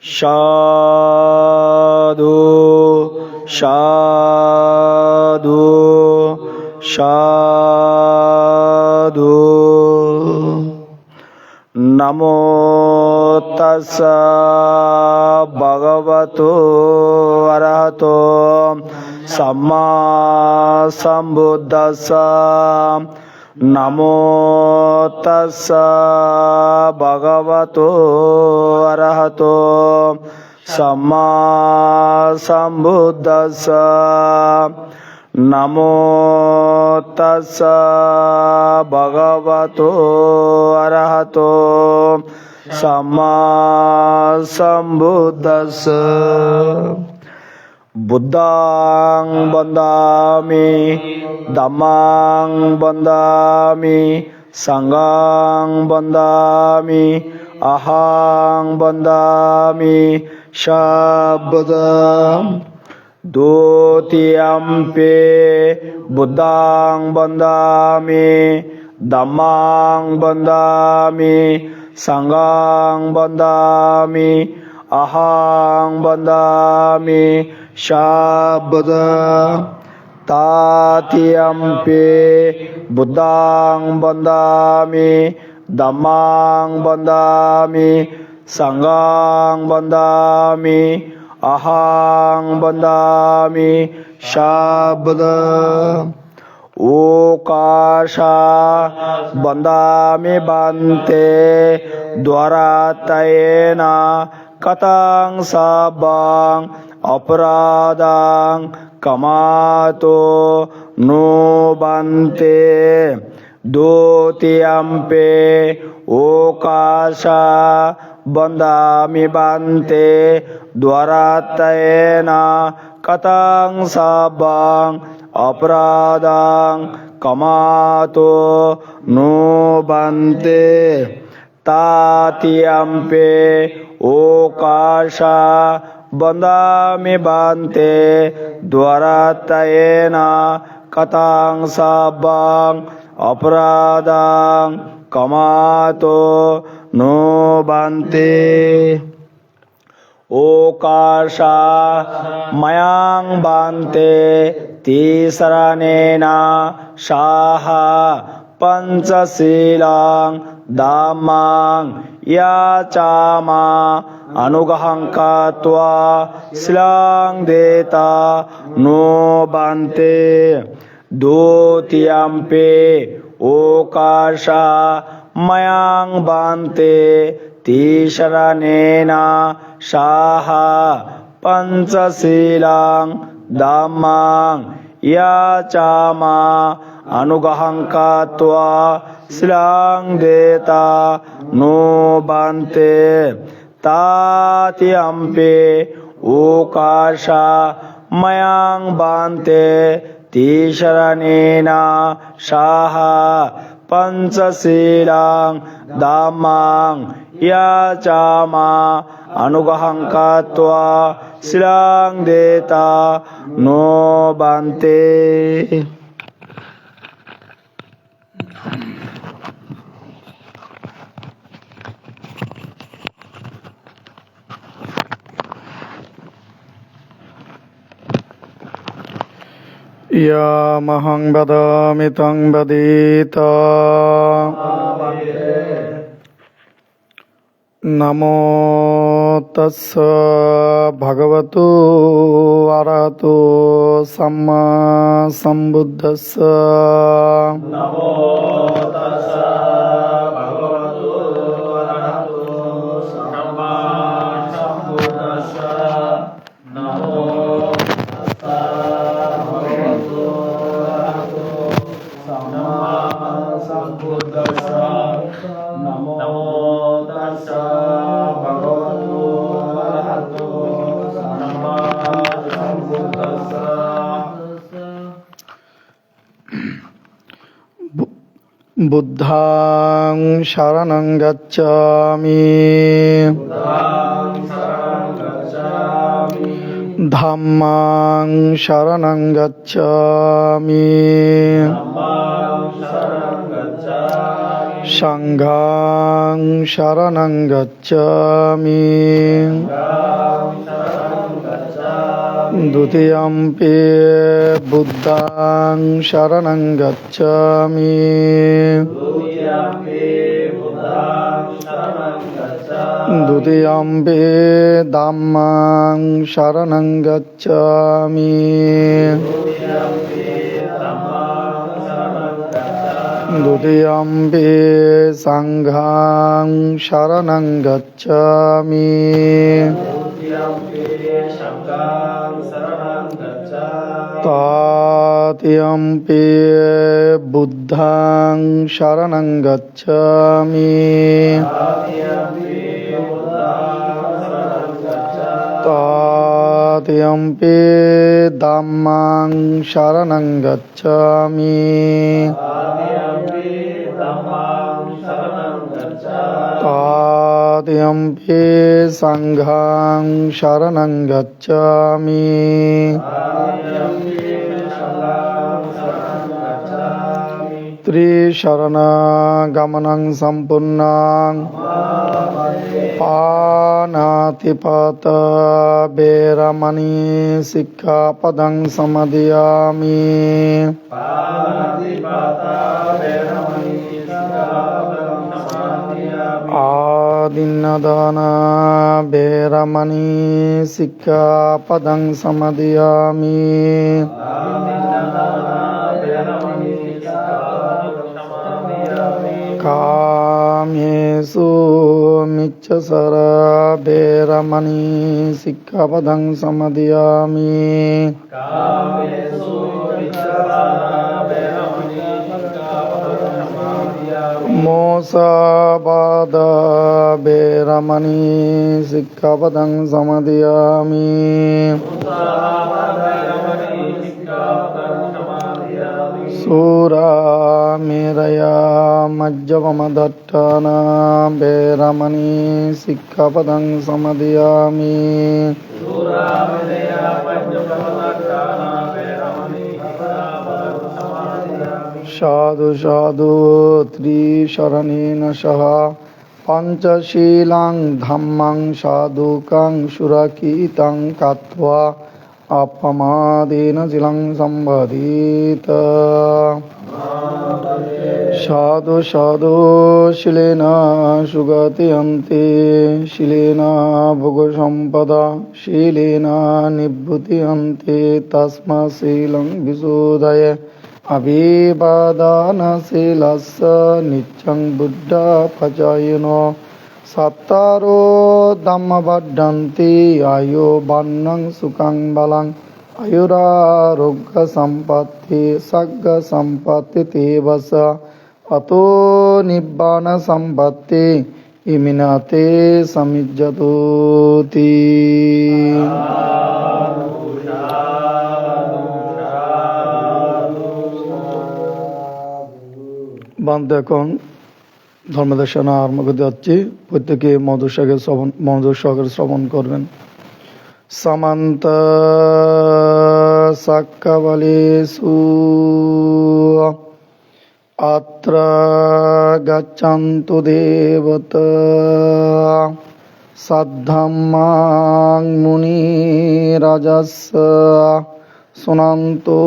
সাধু সাধু সাধু। নমো তাস্সা ভগবতো অরহতো সাম্মা সম্বুদ্ধাস্সা। নমো তাস্সা ভগবতো অরহতো সাম্মা সম্বুদ্ধাস্সা। নমো তাস্সা ভগবতো অরহতো সাম্মা সম্বুদ্ধাস্সা। বুদ্ধং বন্দামি ধম্মং বন্দামি সংঘং বন্দামি অহং বন্দামি সর্বদা। দ্বিতীয়ম্পি বুদ্ধং বন্দামি ধম্মং বন্দামি সংঘং বন্দামি অহং বন্দামি সর্বদা। তৃতীয়ম্পি বুদ্ধং বন্দামি ধম্মং বন্দামি সংঘং বন্দামি অহং বন্দামি সর্বদা। ওকাশ বন্দামি বান্তে দ্বারাতয়েন কতং সবং অপরাধং ক্ষমাতো নো বান্তে। দ্বিতীয়ম্পি ওকাশ বন্দামি বান্তে দ্বারাতয়েন কতং সবং অপরাধং ক্ষমাতো নো বান্তে। তৃতীয়ম্পি ওকাশ বন্দামি বান্তে দ্বারাতয়েন কতং সবং অপরাধং ক্ষমাতো নো বান্তে। ওকাশ ময়ং বান্তে তিসরণেন সহ পঞ্চশীলং ধম্মং ইয়াচামা অনুগ্রহং কৃত্বা শীলং দেতা নো বান্তে। দ্বিতীয়ম্পি ওকাশ ময়ং বান্তে তিসরণেন সহ পঞ্চশীলং ধম্মং ইয়াচামা অনুগ্রহং কৃত্বা শীলং দেতা নো বান্তে। তৃতীয়ম্পি ওকাশ ময়ং বান্তে তিসরণেন সহ পঞ্চশীলং ধম্মং ইয়াচামা অনুগ্রহং কৃত্বা শীলং দেতা নো বান্তে। ইয়ামহং বদামি তং বদিতা। নমো তাস্সা ভগবতো অরহতো সাম্মা সম্বুদ্ধাস্সা। নমো তাস্সা ভগবতো অরহতো সাম্মা সম্বুদ্ধাস্সা। নমো তাস্সা ভগবতো অরহতো সাম্মা সম্বুদ্ধাস্সা। নমো তাস্সা ভগবতো অরহতো সাম্মা সম্বুদ্ধাস্সা। বুদ্ধং শরণং গচ্ছামি ধম্মং শরণং গচ্ছামি সংঘং শরণং গচ্ছামি দ্বিতীয়ম্পি বুদ্ধং শরণং গচ্ছামি দ্বিতীয়ম্পি dhammং শরণং গচ্ছামি দ্বিতীয়ম্পি সংঘং শরণং গচ্ছামি তৃতীয়ম্পি বুদ্ধং শরণং গচ্ছামি তৃতীয়ম্পি dhammং শরণং গচ্ছামি তৃতীয়ম্পি সংঘং শরণং গচ্ছামি ত্রিশরণগমনং সম্পূর্ণং পাণাতিপাতা বেরমণি শিক্ষাপদং সমাদিয়ামি আদিন্নদানা বেরমণি শিক্ষাপদং সমাদিয়ামি কামেষু মিচ্ছাচারা বেরমণি শিক্ষাপদং সমাদিয়ামি মোসাবাদা বেরমণি শিক্ষাপদং সমাদিয়ামি সুরামেরয়া মজ্জপমদট্টানা বেরমণি শিক্ষাপদং সমাদিয়ামি সাধু সাধু ত্রিশরণেন সহ পঞ্চশীলং ধাম্মং সাধুকং সুরক্ষিতং কাত্বা अपमादेन चिलं संवदित साधु साधु शीलेन सुगतियन्ति शीलेन भोगसम्पदा शीलेन निभृतियन्ति तस्मात् शीलं विशोधय अभिवादनशीलस्य नित्यं बुद्धपचयनो सत्तारो धम्मवर्धन्ति आयो वर्णं सुखं बलं आयुरारोग्य सम्पत्ति सग्ग सम्पत्ति तेवस अतो निब्बान सम्पत्ति इमिनाते समिज्जतोति বান্ধবগণ ধর্মদেশনা আরম্ভ করতে যাচ্ছি। প্রত্যেকে মনোযোগ সহকারে শ্রবণ করবেন। সমন্ত সাক্কাবলেষু অত্র গচ্ছন্তু দেবতা সদ্ধম্মাং মুনিরাজস্য শৃণন্তু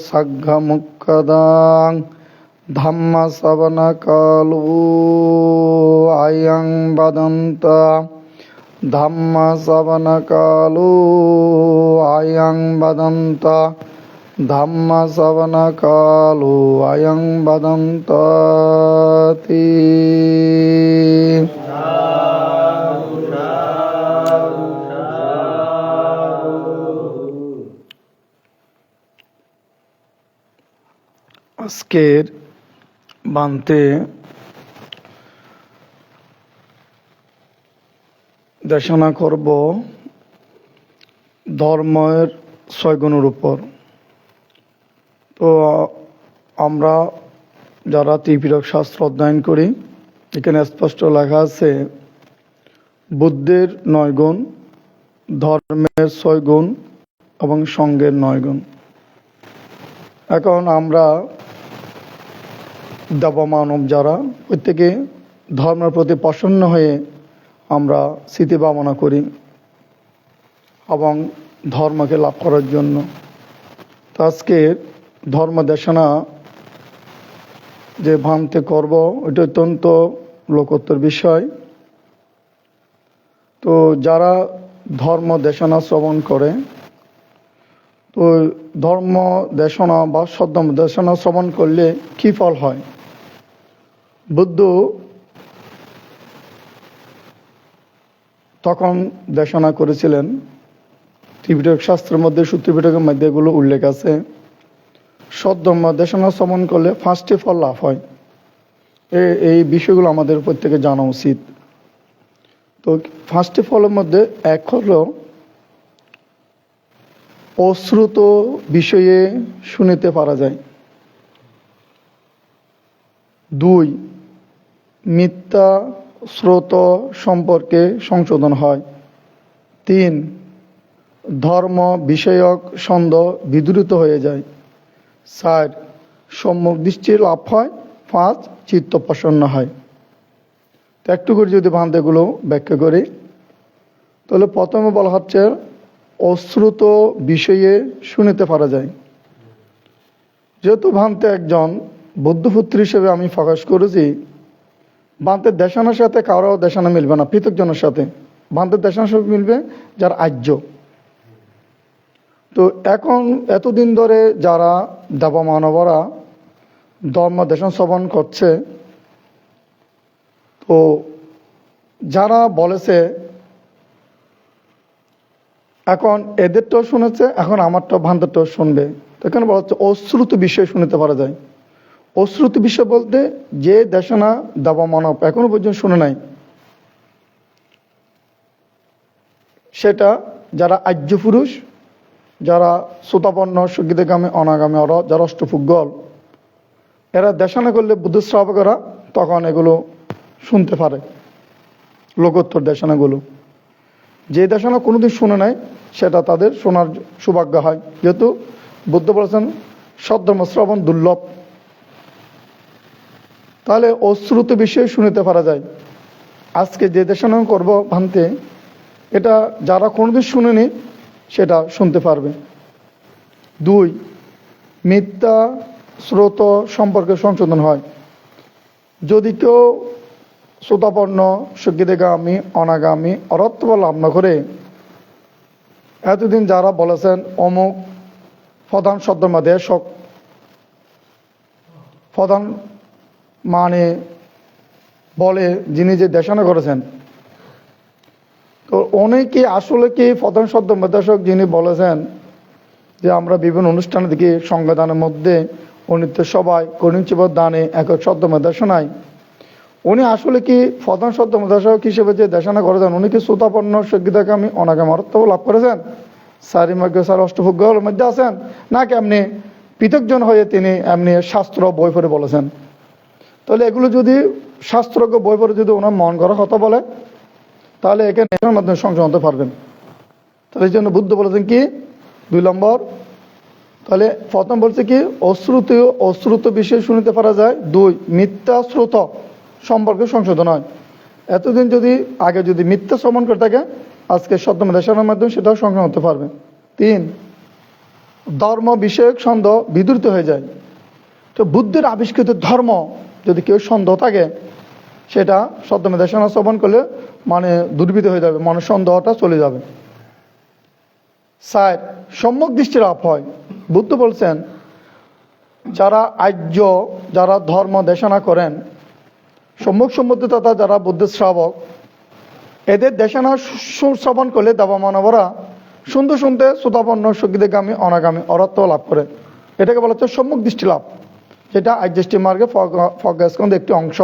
সঘ্ঘমুখ্যদাং ধম্মশ্রবণকালো আয়ং বদন্ত ধম্মশ্রবণকালো আয়ং বদন্ত ধম্মশ্রবণকালো আয়ং বদন্তি। আজকের বান্তে দেশনা করব ধর্মের 6 গুণের উপর। তো আমরা যারা ত্রিপিটক শাস্ত্র অধ্যয়ন করি, এখানে স্পষ্ট লেখা আছে বুদ্ধের 9 গুণ, ধর্মের 6 গুণ এবং সঙ্গের 9 গুণ। এখন আমরা দেবমানব যারা প্রত্যেকে ধর্মের প্রতি প্রসন্ন হয়ে আমরা স্মৃতি ভাবনা করি এবং ধর্মকে লাভ করার জন্য। তো আজকে ধর্ম দেশনা যে ভান্তে করব এটা অত্যন্ত লোকোত্তর বিষয়। তো যারা ধর্ম দেশনা শ্রবণ করে, তো ধর্ম দেশনা বা সদ্ধর্ম দেশনা শ্রবণ করলে কী ফল হয়? বুদ্ধ তখন দেশনা করেছিলেন, ত্রিপিটক শাস্ত্রের মধ্যে সূত্রপিটকের মধ্যে এগুলো উল্লেখ আছে। সদ্ধর্ম দেশনা শ্রবণ করলে 5টি ফল লাভ হয়। এই বিষয়গুলো আমাদের প্রত্যেকে জানা উচিত। তো 5টি ফলের মধ্যে এক হলো অশ্রুত বিষয়ে শুনিতে পারা যায়। 2, মিথ্যা স্রোত সম্পর্কে সংশোধন হয়। 3, ধর্ম বিষয়ক সন্দেহ বিদূরিত হয়ে যায়। 4, সম্যক দৃষ্টি লাভ হয়। 5, চিত্ত প্রসন্ন হয়। তো একটু করে যদি ভান্তেগুলো ব্যাখ্যা করি, তাহলে প্রথমে বলা হচ্ছে অশ্রুত বিষয়ে শুনিতে পারা যায়। যেহেতু ভান্তে একজন বৌদ্ধপুত্র হিসেবে আমি প্রকাশ করেছি, ভান্তের দেশানোর সাথে কারো দেশানো মিলবে না, পৃথকজনের সাথে। ভান্তের দেশানোর সাথে মিলবে যার আর্য। তো এখন এতদিন ধরে যারা দেবমানবরা ধর্ম দেশন শ্রবণ করছে, তো যারা বলেছে এখন এদেরটাও শুনেছে, এখন আমারটাও ভান্তেরটাও শুনবে। তো এখানে বলা হচ্ছে অশ্রুত বিষয় শুনতে পারা যায়। অশ্রুত বিষয় বলতে যে দেশনা দেবমানব এখনো পর্যন্ত শুনে নাই, সেটা যারা আর্য পুরুষ, যারা শ্রোতাপন্ন সুগীতগামী অনাগামী অর, যারা অষ্টপুজ্ঞল, এরা দেশনা করলে বুদ্ধ শ্রাবকেরা তখন এগুলো শুনতে পারে, লোকোত্তর দেশনাগুলো। যে দেশনা কোনোদিন শুনে নাই সেটা তাদের শোনার সৌভাগ্য হয়, যেহেতু বুদ্ধ বলেছেন সদ্ধর্ম শ্রবণ দুর্লভ। তাহলে অশ্রুত বিষয়ে শুনিতে পারা যায়। আজকে যে দেশনা করব ভান্তে, এটা যারা কোনোদিন শুনেনি সেটা শুনতে পারবে। 2, মিথ্যা স্রোত সম্পর্কে সংশোধন হয়। যদি কেউ শ্রোতাপন্ন সুগীতগামী অনাগামী অরত্ব লাভ না করে, এতদিন যারা বলেছেন অমুক প্রধান সদ্ধর্ম দেশক, প্রধান মানে বলে যিনি যে দেশনা করেছেন, তো অনেকে আসলে কি প্রধান সদ্ধর্ম দেশক যিনি বলেছেন যে আমরা বিভিন্ন অনুষ্ঠানে দেখি সংবিধানের মধ্যে অনিত্য সবাই করিঞ্চিব দানে এক সদ্ধর্ম দেশনায়, উনি আসলে কি প্রধান সদ্ধর্ম দেশক হিসেবে যে দেশনা করেছেন, উনি কি শ্রোতাপন্ন সঙ্গীতগামী অনাগামী অর্থ লাভ করেছেন? সারি মধ্য সার অষ্টভোগ্যের মধ্যে আছেন, নাকি এমনি পৃথকজন হয়ে তিনি এমনি শাস্ত্র বই পড়ে বলেছেন? তাহলে এগুলো যদি শাস্ত্রজ্ঞ বই পড়ে যদি ওনার মন করা কথা বলে, তাহলে এখানে এর মাধ্যমে সংশোধন হতে পারবেন। তাহলে এই জন্য বুদ্ধ বলেছেন কি 2 নম্বর, তাহলে প্রথম বলছে কি অশ্রুত বিষয় শুনতে পারা যায়। 2, মিথ্যা শ্রোত সম্পর্কে সংশোধন হয়। এতদিন যদি আগে যদি মিথ্যা শ্রবণ করে থাকে, আজকে সদ্ধর্ম দেশনার মাধ্যমে সেটাও সংশোধন হতে পারবে। 3, ধর্ম বিষয়ক সন্দেহ বিদূরিত হয়ে যায়। তো বুদ্ধের আবিষ্কৃত ধর্ম যদি কেউ সন্দেহ থাকে, সেটা সদ্ধর্ম দেশনা শ্রবণ করলে মানে দুর্বৃত হয়ে যাবে, মানে সন্দেহটা চলে যাবে। 4, সম্যক দৃষ্টি লাভ হয়। বুদ্ধ বলছেন যারা আর্য, যারা ধর্ম দেশনা করেন, সম্যক সম্বুদ্ধতা যারা বুদ্ধের শ্রাবক, এদের দেশনা শ্রবণ করলে দেবমানবরা শুনতে শুনতে শ্রোতাপন্ন সঙ্গীতগামী অনাগামী অরত্ব লাভ করে। এটাকে বলা হচ্ছে সম্যক দৃষ্টি লাভ, যেটা আর্যষ্টি মার্গে ফজ্ঞাস্কন্ধ একটি অংশ।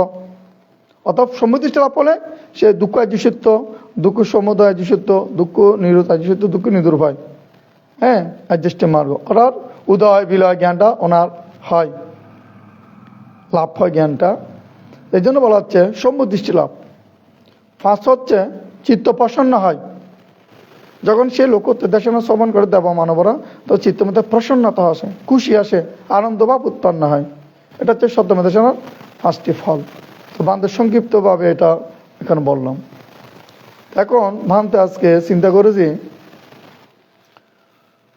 অর্থাৎ সম্যক দৃষ্টি লাভ হলে সে দুঃখ আর্যসত্য, দুঃখ সমুদয় আর্যসত্য, দুঃখ নিরোধ আর্যসত্য, দুঃখ নিদূর হয়। হ্যাঁ, আর্যষ্টি মার্গ অর্থাৎ উদয় বিলয় জ্ঞানটা ওনার হয়, লাভ হয় জ্ঞানটা। এই জন্য বলা হচ্ছে সম্যক দৃষ্টি লাভ। 5 হচ্ছে চিত্ত প্রসন্ন হয়। যখন সে লোকোত্তর দেশনা শ্রবণ করে দেবমানবরা, তো চিত্তের মধ্যে প্রসন্নতা আসে, খুশি আসে, আনন্দ ভাব উৎপন্ন হয়। এটা হচ্ছে সত্যমেধ দেশনার 5টি ফল। তো ভান্তে সংক্ষিপ্তভাবে এটা এখানে বললাম। এখন ভান্তে আজকে চিন্তা করেছি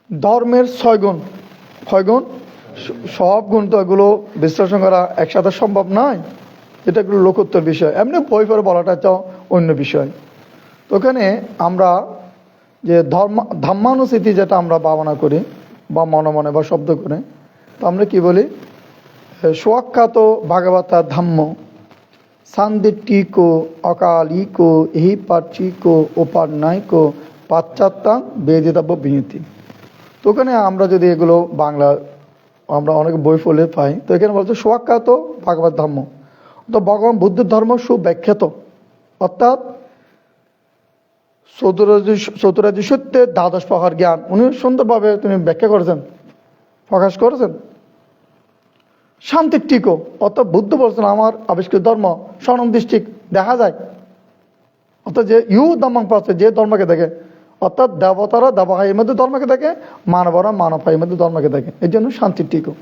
ধর্মের 6 গুণ। কয় গুণ? সব গুণ তো এগুলো বিশ্লেষণ করা একসাথে সম্ভব নয়, এটা এগুলো লোকোত্তর বিষয়, এমনি বই পড়ে বলাটা একটা অন্য বিষয়। তো ওখানে আমরা যে ধর্মানুসৃতি যেটা আমরা ভাবনা করি বা মনে মনে বা শব্দ করে, তো আমরা কি বলি, সুয়াখ্যাত ভাগবতা ধাম্ম সান্দিটিকো অকালিকো এহি পার্চিকো ওপারনাইকো পাশ্চাত্যাং বেদিতব্য বিনীতি। তো ওখানে আমরা যদি এগুলো বাংলা আমরা অনেক বই ফলে পাই, তো এখানে বলছে সুয়াখ্যাত ভাগবত ধাম্ম, তো ভগবান বুদ্ধের ধর্ম সুব্যাখ্যাত, অর্থাৎ চতুরাজি সত্যের 12 প্রকার জ্ঞান উনি সুন্দরভাবে তিনি ব্যাখ্যা করেছেন, প্রকাশ করেছেন। শান্তির টিকো, অর্থাৎ বুদ্ধ বলছেন আমার আবিষ্কৃত ধর্ম সনম দৃষ্টিক দেখা যায়, অর্থাৎ যে ধর্মাং পাচ্ছে যে ধর্মকে দেখে, অর্থাৎ দেবতারা দেবহাইয়ের মধ্যে ধর্মকে দেখে, মানবরা মানবহাইয়ের মধ্যে ধর্মকে দেখে, এই জন্য শান্তির টিকো।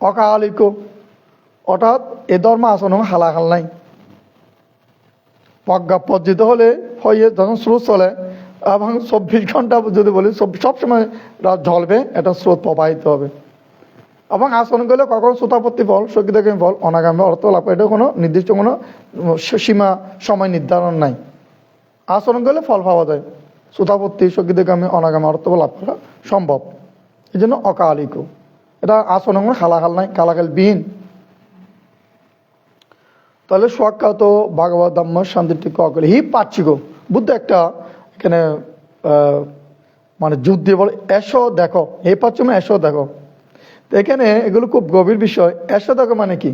অকালিকো, অর্থাৎ এ ধর্ম আসন হালাহাল নাই, প্রজ্ঞাপজ্জিত হলে হয়ে যখন স্রোত চলে এবং 24 ঘন্টা যদি বলি সবসময় রাত ঝলবে, এটা স্রোত প্রবাহিত হবে। এবং আচরণ করলে কখন শ্রোতাপত্তি ফল সঙ্গীতগামী ফল অনাগামী অর্থ লাভ, এটা কোনো নির্দিষ্ট কোনো সীমা সময় নির্ধারণ নাই। আচরণ করলে ফল পাওয়া যায়, শ্রোতাপত্তি সঙ্গীতগামী অনাগামী অর্থ লাভ করা সম্ভব। এই জন্য অকালিক, এটা আচরণ হালাহাল নাই, কালাকাল বিহীন। তাহলে সুয়াখ্যাত ভাগবত ধম্ম শান্তিটিক অকাল হি পাচ্ছিক, বুদ্ধ একটা এখানে মানে যুদ্ধ দিয়ে বলে এসো দেখো, হে পাচ্ছ মানে এসো দেখো। তো এখানে এগুলো খুব গভীর বিষয়। এসো দেখো মানে কি,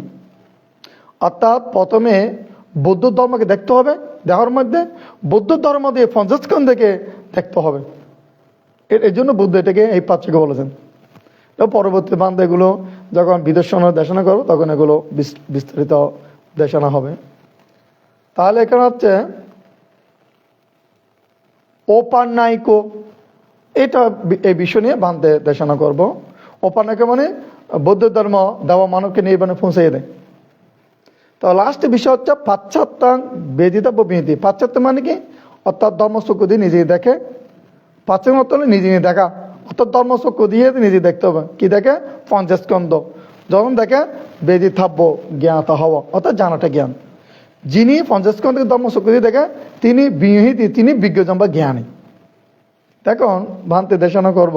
অর্থাৎ প্রথমে বৌদ্ধ ধর্মকে দেখতে হবে, দেখার মধ্যে বৌদ্ধ ধর্ম দিয়ে পঞ্চাশক্ষণ থেকে দেখতে হবে। এর জন্য বুদ্ধ এটাকে এই পাচ্ছিকে বলেছেন। পরবর্তী বান্ধব এগুলো যখন বিদর্শন দেশনা করবো তখন এগুলো বিস্তারিত দেশনা হবে। তাহলে এখানে হচ্ছে ওপারনাইকো, এটা এই বিষয় নিয়ে বান্ধে দেশনা করব। ওপারনাইকো মানে বৌদ্ধ ধর্ম দেওয়া মানবকে নির্বাণে পৌঁছাইয়ে দেয়। তো লাস্টের বিষয় হচ্ছে পাশ্চাত্যাং বেদিতব্য বিনীতি। পাশ্চাত্য মানে কি, অর্থাৎ ধর্মচক্ষু দিয়ে নিজেই দেখে, পাশ্চাত্য অর্থ হলে নিজে দেখা, অর্থাৎ ধর্মচক্ষু দিয়ে নিজে দেখতে হবে। কি দেখে? পঞ্চস্কন্ধ যখন দেখে বেদিতব্য জ্ঞাত হওয়া, অর্থাৎ জানাটা জ্ঞান। যিনি পঞ্চস্কন্ধ ধর্মচক্ষু দিয়ে দেখে তিনি বিহিত, তিনি বিজ্ঞজন বা জ্ঞানী। এখন ভান্তে দেশনা করব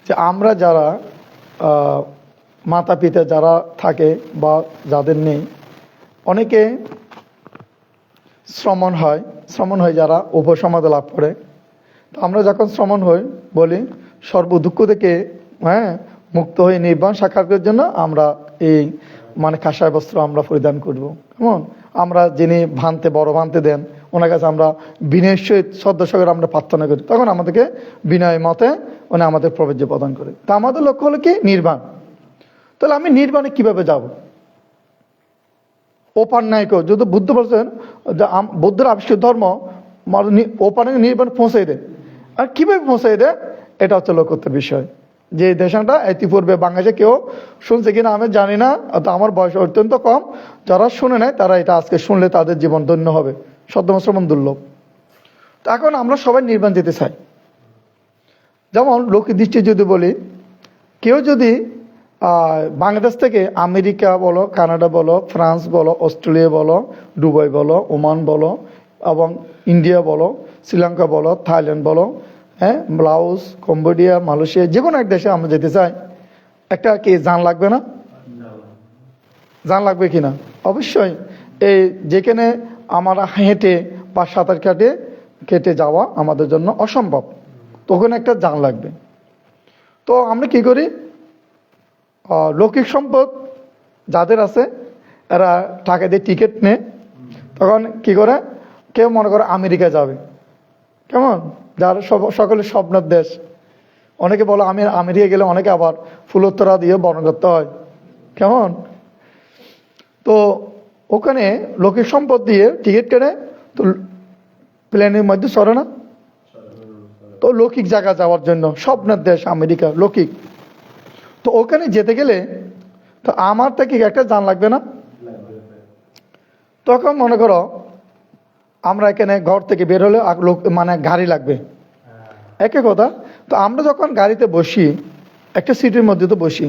যে আমরা যারা মাতা পিতা যারা থাকে বা যাদের নেই, অনেকে শ্রমণ হয় যারা উপসমাধি লাভ করে। তো আমরা যখন শ্রমণ হই বলি সর্ব দুঃখ থেকে মুক্ত হয়ে নির্বাণ সাক্ষাৎকারের জন্য আমরা এই মানে কাঁসায় বস্ত্র আমরা পরিধান করব। কেমন আমরা যিনি ভান্তে বড় ভান্তে দেন ওনার কাছে আমরা বিনয়ের সহিত শ্রদ্ধা সহকারে আমরা প্রার্থনা করি, তখন আমাদেরকে বিনয় মতে উনি আমাদের প্রবেশ প্রদান করে। তা আমাদের লক্ষ্য হলো কি? নির্বাণ। তাহলে আমি নির্বাণে কিভাবে যাব? ওপারনাইক, যদি বুদ্ধ বলছেন যে বুদ্ধের আবিষ্কৃত ধর্ম ওপারনাইক নির্বাণে পৌঁছাই দেয়। আর কিভাবে পৌঁছাই দেয়, এটা হচ্ছে লোকোত্তর বিষয়। যে দেশটা ইতিপূর্বে বাংলাদেশে কেউ শুনছে কিনা আমি জানি না, আমার বয়স অত্যন্ত কম, যারা শুনে নেয় তারা এটা আজকে শুনলে তাদের জীবন ধন্য হবে। সদ্যমশ্রমণ দুর্লভ। তো এখন আমরা সবাই নির্বাণ যেতে চাই। যেমন লোকের দৃষ্টি যদি বলি, কেউ যদি বাংলাদেশ থেকে আমেরিকা বলো, কানাডা বলো, ফ্রান্স বলো, অস্ট্রেলিয়া বলো, দুবাই বলো, ওমান বলো, এবং ইন্ডিয়া বলো, শ্রীলঙ্কা বলো, থাইল্যান্ড বলো, লাওস, কম্বোডিয়া, মালয়েশিয়া, যে কোনো এক দেশে আমরা যেতে চাই, একটা কি জান লাগবে না? জান লাগবে কিনা? অবশ্যই। এই যেখানে আমরা হেঁটে বা সাঁতার কেটে যাওয়া আমাদের জন্য অসম্ভব, তখন একটা জান লাগবে। তো আমরা কি করি, লৌকিক সম্পদ যাদের আছে এরা টাকা দিয়ে টিকিট নেয়, তখন কি করে, কেউ মনে করে আমেরিকা যাবে, কেমন, যার সকলের স্বপ্নের দেশ। অনেকে বলো আমি আমেরিকা গেলে, অনেকে আবার ফুলোত্তরা দিয়ে বর্ণনা করতে হয়, কেমন। তো ওখানে লৌকিক সম্পদ দিয়ে টিকিট কেনে, তো প্লেনের মধ্যে সরে না, তো লৌকিক জায়গা যাওয়ার জন্য স্বপ্নের দেশ আমেরিকা লৌকিক। তো ওখানে যেতে গেলে তো আমার থেকে একটা জান লাগবে না? তখন মনে করো আমরা এখানে ঘর থেকে বের হলে লোক মানে গাড়ি লাগবে, একই কথা। তো আমরা যখন গাড়িতে বসি, একটা সিটের মধ্যে তো বসি,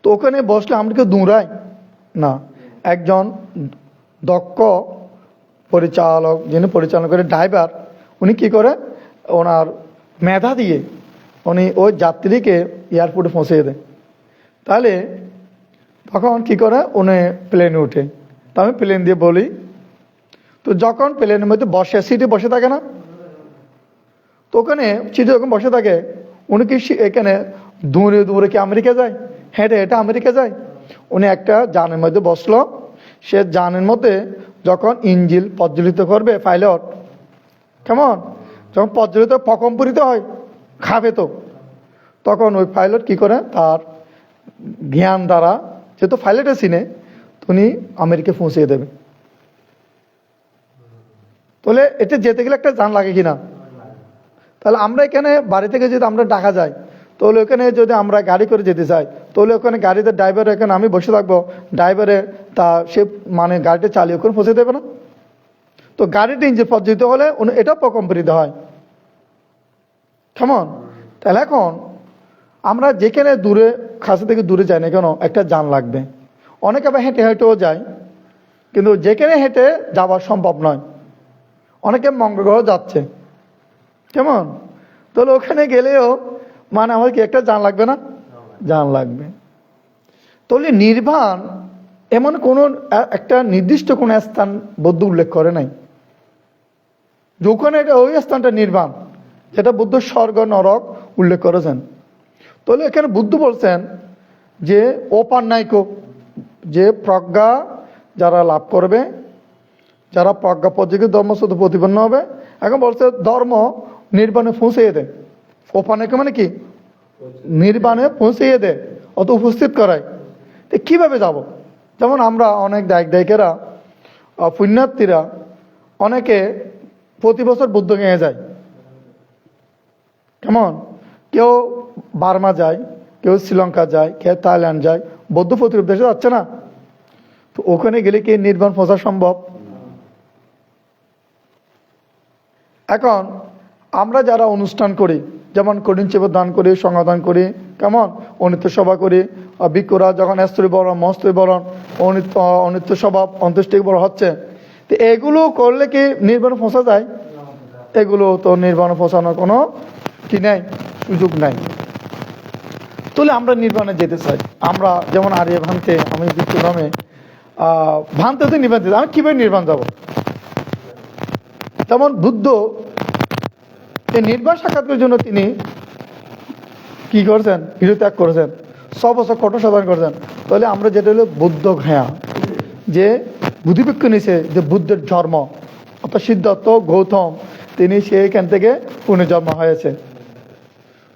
তো ওখানে বসলে আমরা কেউ দৌড়াই না। একজন দক্ষ পরিচালক, যিনি পরিচালনা করে, ড্রাইভার, উনি কি করে, ওনার মেধা দিয়ে উনি ওই যাত্রীকে এয়ারপোর্টে পৌঁছে দেয়। তাহলে তখন কি করে, উনি প্লেনে উঠে। তো আমি প্লেন দিয়ে বলি, তো যখন প্লেনের মধ্যে বসে, সিটে বসে থাকে না, তো ওখানে সিটে যখন বসে থাকে, উনি কি এখানে দূরে দূরে কি আমেরিকা যায়, হেঁটে হেঁটে আমেরিকা যায়? উনি একটা যানের মধ্যে বসলো, সে যানের মধ্যে যখন ইঞ্জিন প্রজ্বলিত করবে পাইলট, কেমন, যখন প্রজ্বলিত প্রকম্পিত হয়, খাবে তো, তখন ওই পাইলট কি করে, তার জ্ঞান দ্বারা, যেহেতু পাইলটে চিনে, উনি আমেরিকা পৌঁছে দেবে। তাহলে এটা যেতে গেলে একটা জান লাগে কিনা? তাহলে আমরা এখানে বাড়ি থেকে যদি আমরা ঢাকা যাই, তাহলে ওখানে যদি আমরা গাড়ি করে যেতে চাই, তাহলে ওখানে গাড়িতে ড্রাইভার, এখানে আমি বসে থাকবো, ড্রাইভারে তা সে মানে গাড়িটা চালিয়ে ওখানে পৌঁছে দেবে না? তো গাড়িটা ইঞ্জিন প্রজ্বলিত হলে এটা প্রকম্পিত হয়, কেমন? তাহলে এখন আমরা যেখানে দূরে, কাছে থেকে দূরে যাই না কেন, একটা যান লাগবে। অনেকে আবার হেঁটে হেঁটেও যায়, কিন্তু যেখানে হেঁটে যাওয়া সম্ভব নয়, অনেকে মঙ্গল গ্রহ যাচ্ছে, কেমন? তাহলে ওখানে গেলেও মানে আমার কি একটা যান লাগবে না? যান লাগবে। তাহলে নির্বাণ এমন কোন একটা নির্দিষ্ট কোন স্থান বুদ্ধ উল্লেখ করে নাই, যখন এটা ওই স্থানটা নির্বাণ, যেটা বুদ্ধ স্বর্গ নরক উল্লেখ করেছেন। তাহলে এখানে বুদ্ধ বলছেন যে ওপান্নাইক, যে প্রজ্ঞা যারা লাভ করবে, যারা প্রজ্ঞা পর্যায়ে ধর্মসূত্র প্রতিপন্ন হবে, এখন বলছে ধর্ম নির্বাণে পৌঁছিয়ে দেয়। ওপান্নাইক মানে কি? নির্বাণে পৌঁছিয়ে দেয়, অত উপস্থিত করায়। তো কিভাবে যাব? যেমন আমরা অনেক দায়িকেরা, পুণ্যার্থীরা, অনেকে প্রতি বছর বুদ্ধগয়া যায়, কেমন? কেউ বার্মা যায়, কেউ শ্রীলঙ্কা যায়, কেউ থাইল্যান্ড যায়, বৌদ্ধ প্রতিরূপ দেশে যাচ্ছে না? তো ওখানে গেলে কি নির্বাণ পৌঁছা সম্ভব? এখন আমরা যারা অনুষ্ঠান করি, যেমন কঠিন চেপে দান করি, সংজ্ঞাদান করি, কেমন, অনিত্য সভা করি, ভিক্ষুরা যখন স্ত্রী বরণ, মস্ত্রী বরণ, অনিত্য সভা, অন্ত্যেষ্টিক বরণ হচ্ছে, তো এগুলো করলে কি নির্বাণে পৌঁছা যায়? এগুলো তো নির্বাণে পৌঁছানোর কোনো কি নাই, সুযোগ নাই। তাহলে আমরা নির্বাণে যেতে চাই। আমরা যেমন আর্য ভান্তে, আমি ভিক্ষু নামে ভান্তে নির্বাণ যেতে, আমি কিভাবে নির্বাণ যাব? তেমন বুদ্ধ এই নির্বাণ সাক্ষাৎকারের জন্য তিনি কি করেছেন? গৃহত্যাগ করেছেন, 6 বছর কঠোর সাধন করেছেন। তাহলে আমরা যেটা হলো বুদ্ধ ঘায়া, যে বুদ্ধিবৃক্ষ নিছে, যে বুদ্ধের জন্ম, অর্থাৎ সিদ্ধার্থ গৌতম, তিনি সেইখান থেকে পুনর্জন্ম হয়েছে।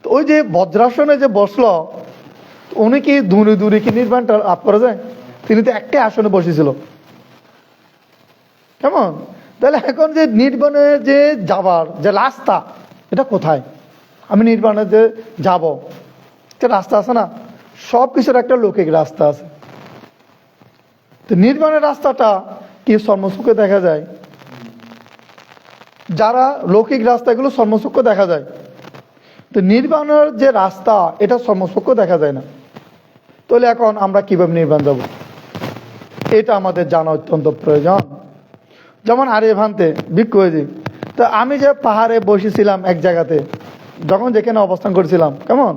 তো ওই যে বজ্রাসনে যে বসলো, উনি কি দূরে দূরে কি নির্বাণটা লাভ করা যায়? তিনি তো একটাই আসনে বসেছিল, কেমন? তাহলে এখন যে নির্বাণে যে যাবার যে রাস্তা, এটা কোথায়? আমি নির্বাণে যে যাব, একটা রাস্তা আছে না? সব কিছুর একটা লৌকিক রাস্তা আছে। তো নির্বাণের রাস্তাটা কি সর্বসুখে দেখা যায়? যারা লৌকিক রাস্তাগুলো সর্বসুখে দেখা যায়, তো নির্বাণের যে রাস্তা, এটা সর্বসুখে দেখা যায় না। তাহলে এখন আমরা কিভাবে নির্বাণ যাব, এটা আমাদের জানা অত্যন্ত প্রয়োজন। যেমন আর্য ভান্তে ভিক্ষু হয়েছি, তো আমি যে পাহাড়ে বসেছিলাম এক জায়গাতে, যখন যেখানে অবস্থান করেছিলাম, কেমন,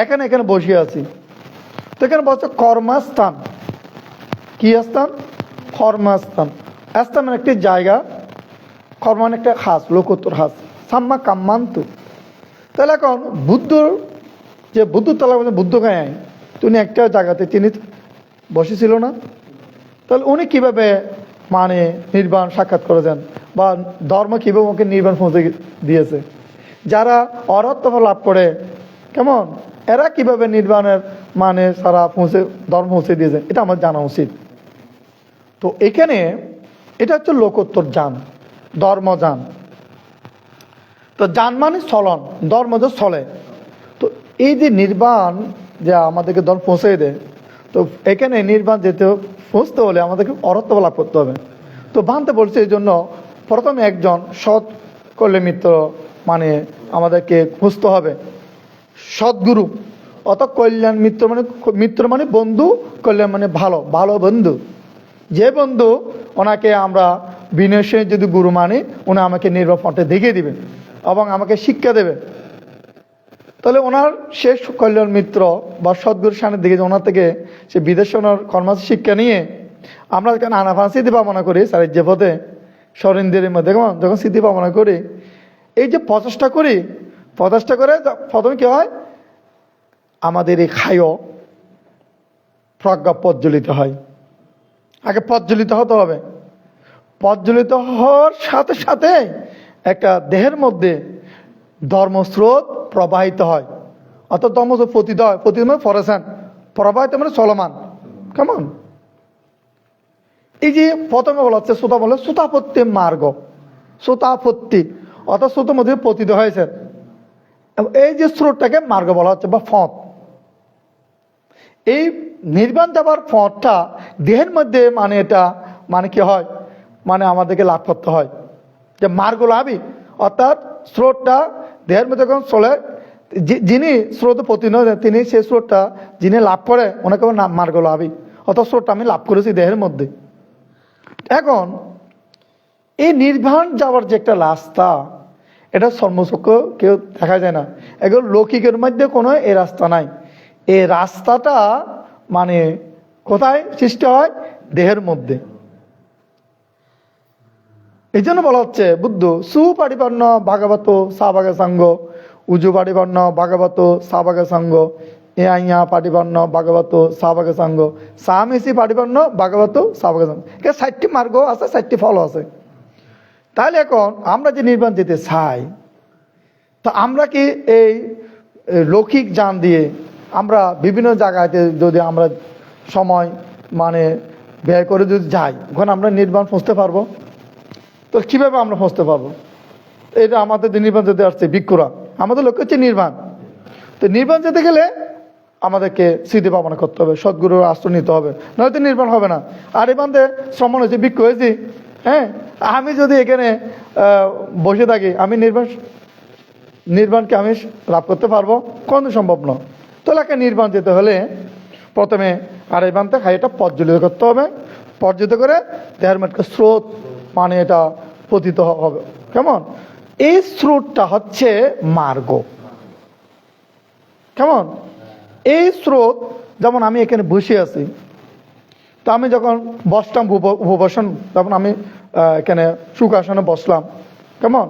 এখানে বসে আছি, তো এখানে বলছে কর্মস্থান। কি স্থান? কর্মস্থান। স্থান মানে একটি জায়গা, কর্ম মানে একটা খাস, লোকোত্তর খাস, সাম্মা কাম্মান্তু। তাহলে এখন বুদ্ধ তলা বুদ্ধ গায়ে, তিনি একটা জায়গাতে তিনি বসেছিল না? তাহলে উনি কিভাবে মানে নির্বাণ সাক্ষাৎ করেছেন, বা ধর্ম কিভাবে ওকে নির্বাণ পৌঁছে দিয়েছে? যারা অরহত্ব লাভ করে, কেমন, এরা কিভাবে নির্বাণের মানে সারা ধর্ম পৌঁছে দিয়েছেন, এটা আমার জানা উচিত। তো এখানে এটা হচ্ছে লোকোত্তর যান, ধর্মযান। তো যান মানে চলন, ধর্ম যে চলে। তো এই যে নির্বাণ যে আমাদেরকে ধর্ম পৌঁছে দেয়, তো এখানে নির্বাণ যেতে পৌঁছতে হলে আমাদেরকে অরত্ব লাভ করতে হবে। তো বানতে বলছে এই জন্য প্রথমে একজন সৎ কল্যাণ মিত্র মানে আমাদেরকে খুঁজতে হবে, সদ্গুরু। অত কল্যাণ মিত্র মানে বন্ধু, কল্যাণ মানে ভালো ভালো বন্ধু। যে বন্ধু ওনাকে আমরা বিনয় যদি গুরু মানি, উনি আমাকে নির্বাণ পথে দেখিয়ে দিবে এবং আমাকে শিক্ষা দেবে। তাহলে ওনার শেষ কল্যাণ মিত্র বা সদ্গুরুর সামনে দিকে ওনার থেকে সে বিদেশে ওনার কর্মাস শিক্ষা নিয়ে আমরা যখন আনাফান স্মৃতি ভাবনা করি সারিজ্য পথে সরিন্দ্রের মধ্যে যখন স্মৃতি ভাবনা করি, এই যে প্রচেষ্টা করে প্রথমে কি হয়, আমাদের এই খায় প্রজ্ঞা প্রজ্বলিত হয়। আগে প্রজ্বলিত হতে হবে। প্রজ্বলিত হওয়ার সাথে সাথে একটা দেহের মধ্যে ধর্মস্রোত প্রবাহিত হয়, অর্থাৎ ধর্মস্রোত পতিত হয়। পতিত মানে ফরেসান, প্রবাহিত মানে চলমান। কেমন এই যে প্রথমে বলা হচ্ছে শ্রোতা বলে শ্রোতাপত্তি মার্গ, শ্রোতাপত্তি অর্থাৎ শ্রোতার মধ্যে পতিত হয়েছে। এই যে স্রোতটাকে মার্গ বলা হচ্ছে বা পথ। এই নির্বাণ যাবার পথটা দেহের মধ্যে মানে এটা মানে কি হয়, মানে আমাদেরকে লাভ করতে হয় যে মার্গ লাভই, অর্থাৎ স্রোতটা দেহের মধ্যে যখন চলে, যিনি স্রোত পতিত হয় তিনি সেই স্রোতটা যিনি লাভ করে ওনাকে মার্গ লাভই, অর্থাৎ স্রোতটা আমি লাভ করেছি দেহের মধ্যে। এখন এই নির্বাণ যাওয়ার যে একটা রাস্তা, এটা সর্বচক্ষ কেউ দেখা যায় না। এগুলো লৌকিকের মধ্যে কোনো এই রাস্তা নাই। এই রাস্তাটা মানে কোথায় সৃষ্টি হয়, দেহের মধ্যে। এই জন্য বলা হচ্ছে বুদ্ধ সুপারিপন্ন ভাগবত সাভাগ সাঙ্গ, উজু পারিপন্ন ভাগবত সাভাগ সাঙ্গ, ইয়া পাটিপন্ন ভাগবত সাভাগ সাঙ্গ, সামিসি পাটিপন্ন ভাগবত সাভাগ সাঙ্গ। এটা 60টি মার্গ আছে, 60টি ফল আছে। তাহলে এখন আমরা যে নির্বাণ যেতে চাই, তো আমরা কি এই লৌকিক যান দিয়ে আমরা বিভিন্ন জায়গাতে যদি আমরা সময় মানে ব্যয় করে যদি যাই, ওখানে আমরা নির্বাণ পৌঁছতে পারবো? তো কীভাবে আমরা পৌঁছতে পারবো? এটা আমাদের নির্বাণ যেতে আসছে ভিক্ষুরা, আমাদের লক্ষ্য হচ্ছে নির্বাণ। তো নির্বাণ যেতে গেলে আমাদেরকে স্মৃতি ভাবনা করতে হবে, সদ্গুরুর আশ্রয় নিতে হবে, নয়তো নির্বাণ হবে না। আর এই বান্ধে শ্রমণ হয়েছে, ভিক্ষু হয়েছি, হ্যাঁ, আমি যদি এখানে বসে থাকি, আমি নির্বাণকে আমি লাভ করতে পারবো? কোনো সম্ভব নয়। তাহলে একটা নির্বাণ যেতে হলে প্রথমে আর এই বান্ধে এটা প্রজ্বলিত করতে হবে। প্রজ্বলিত করে দেহের মধ্যে স্রোত মানে এটা পতিত হবে। কেমন এই স্রোতটা হচ্ছে মার্গ। কেমন এই স্রোত, যেমন আমি এখানে বসে আছি, তো আমি যখন বসলাম উপবাসন, তখন আমি এখানে সুখাসনে বসলাম। কেমন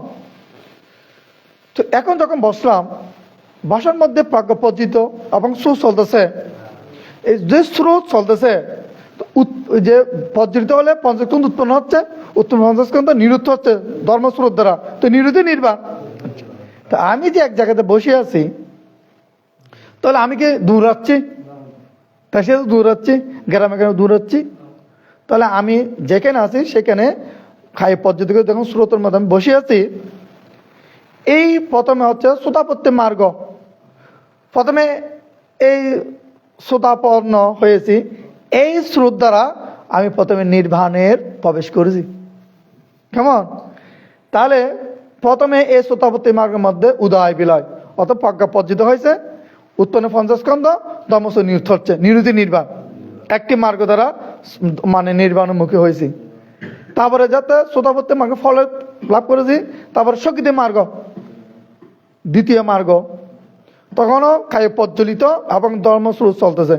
তো এখন যখন বসলাম, বাসার মধ্যে প্রজ্বলিত এবং স্রোত চলতেছে। এই যে স্রোত চলতেছে, যে প্রজ্বলিত হলে পঞ্চস্কন্ধ উৎপন্ন হচ্ছে, উত্তম পঞ্চস্কন্ধ নিরুদ্ধ হচ্ছে ধর্মস্রোত দ্বারা, তো নিরুদ্ধ নির্বাণ। তা আমি যে এক জায়গাতে বসে আছি, তাহলে আমি কি দৌড়াচ্ছি? তার সাথে দৌড়াচ্ছি, গ্রামে গ্রামে দৌড়াচ্ছি। তাহলে আমি যেখানে আছি সেখানে খাই পদ্ধতি করে যখন স্রোতের মধ্যে আমি বসে আছি, এই প্রথমে হচ্ছে শ্রোতাপত্তি মার্গ। প্রথমে এই শ্রোতাপন্ন হয়েছি, এই স্রোত দ্বারা আমি প্রথমে নির্বাণের প্রবেশ করেছি। কেমন তাহলে প্রথমে এই শ্রোতাপত্তি মার্গের মধ্যে উদয় বিলয়, অত প্রজ্ঞা পর্যিত হয়েছে, উৎপন্ন পঞ্চস্কন্ধ ধর্মস নিরুদ্ধ হচ্ছে, নিরুদ্ধি নির্বাণ। একটি মার্গ দ্বারা মানে নির্বাণমুখী হয়েছি। তারপরে যাতে শ্রোতাপত্তি মার্গ ফল লাভ করেছি, তারপরে সকিত মার্গ, দ্বিতীয় মার্গ। তখনও খায় প্রজ্বলিত এবং ধর্মস্রোত চলতেছে,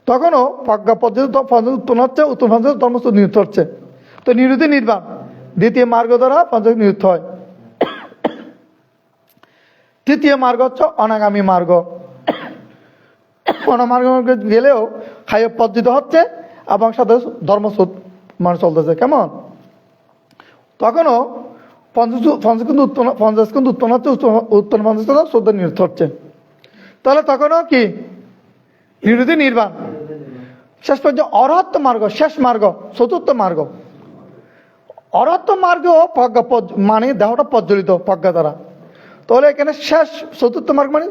তখনও প্রজ্ঞা পদ্ধতি উৎপন্ন হচ্ছে, উত্তম পঞ্চ ধর্মস্রোত নিরুদ্ধ হচ্ছে, তো নিরুদ্ধি নির্বাণ দ্বিতীয় মার্গ দ্বারা পঞ্চ নিরুদ্ধ হয়। তৃতীয় মার্গ হচ্ছে অনাগামী মার্গ। অনামার্গ গেলেও খায় পদ্ধত হচ্ছে এবং সাথে ধর্মস্রোত মানে চলতেছে। কেমন তখনও পঞ্চস্কন্ধ উৎপন্ন হচ্ছে, উত্তম পঞ্চস্কন্ধ শ্রদ্ধা নিরুদ্ধ হচ্ছে, তাহলে তখনও কি নিরুদ্ধি নির্বাণ। শেষ পর্যন্ত অরহত্ত মার্গ, শেষ মার্গ, চতুর্থ মার্গ। অরহত্ত মার্গ প্রজ্ঞা মানে দেহটা প্রজ্বলিত প্রজ্ঞা দ্বারা। তাহলে এখানে শেষ চতুর্থ মার্গ মানে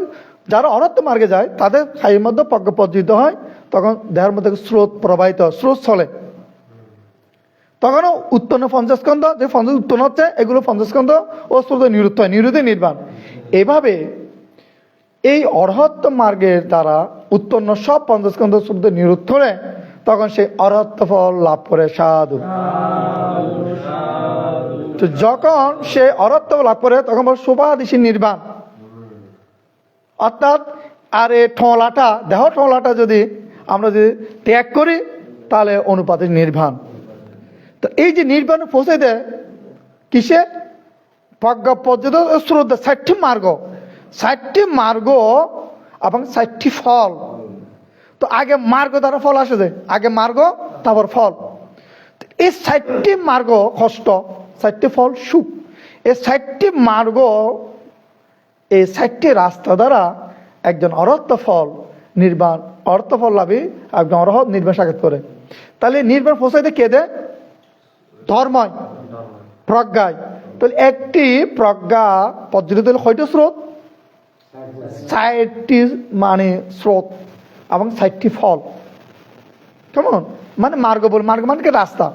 যারা অরহত্ত মার্গে যায় তাদের খাইয়ের মধ্যে প্রজ্ঞা প্রজ্বলিত হয়, তখন দেহের মধ্যে স্রোত প্রবাহিত, স্রোত চলে। তখনও উত্তন্ন 50 স্কন্ধ, যে 50 উত্তন্ন হচ্ছে এগুলো 50 স্কন্ধ ও স্রোতে নিরুদ্ধ হয়, নিরুদ্ধে নির্বাণ। এভাবে এই অরহত্ত মার্গের দ্বারা উত্তন্ন সব 50 স্কন্ধ স্রোতে নিরুদ্ধ হলে তখন সে অরহত্ত ফল লাভ করে। সাধু। তো যখন সে অরহত্ত লাভ করে তখন বলে সোপাদিশী নির্বাণ। অর্থাৎ আর এই ঠোঁলাটা, দেহ ঠোঁলাটা যদি আমরা যদি ত্যাগ করি তাহলে অনুপাতিক নির্বাণ। তো এই যে নির্বাণে পৌঁছে দেয় কিসে? প্রজ্ঞা পর্যন্ত স্রোত, 60টি মার্গ, 60টি মার্গ এবং 60টি ফল। তো আগে মার্গ দ্বারা ফল আসে যায়, আগে মার্গ তারপর ফল। এই 60টি মার্গ কষ্ট, 60টি ফল সুখ। এই 60টি মার্গ, এই 60টি রাস্তা দ্বারা একজন অরহত ফল নির্বাণ, অরহত ফল লাভী একজন অরহত নির্বাণ সাক্ষাৎ করে। তাহলে নির্বাণ পৌঁছাইতে কে দেয়? ধর্ময়, প্রজ্ঞায়। তাহলে একটি প্রজ্ঞা পদ্ধতি হল কয়টি স্রোত? 60টি মানে স্রোত এবং 60টি ফল। কেমন? মানে মার্গ বল, মার্গ মানে কি? রাস্তা।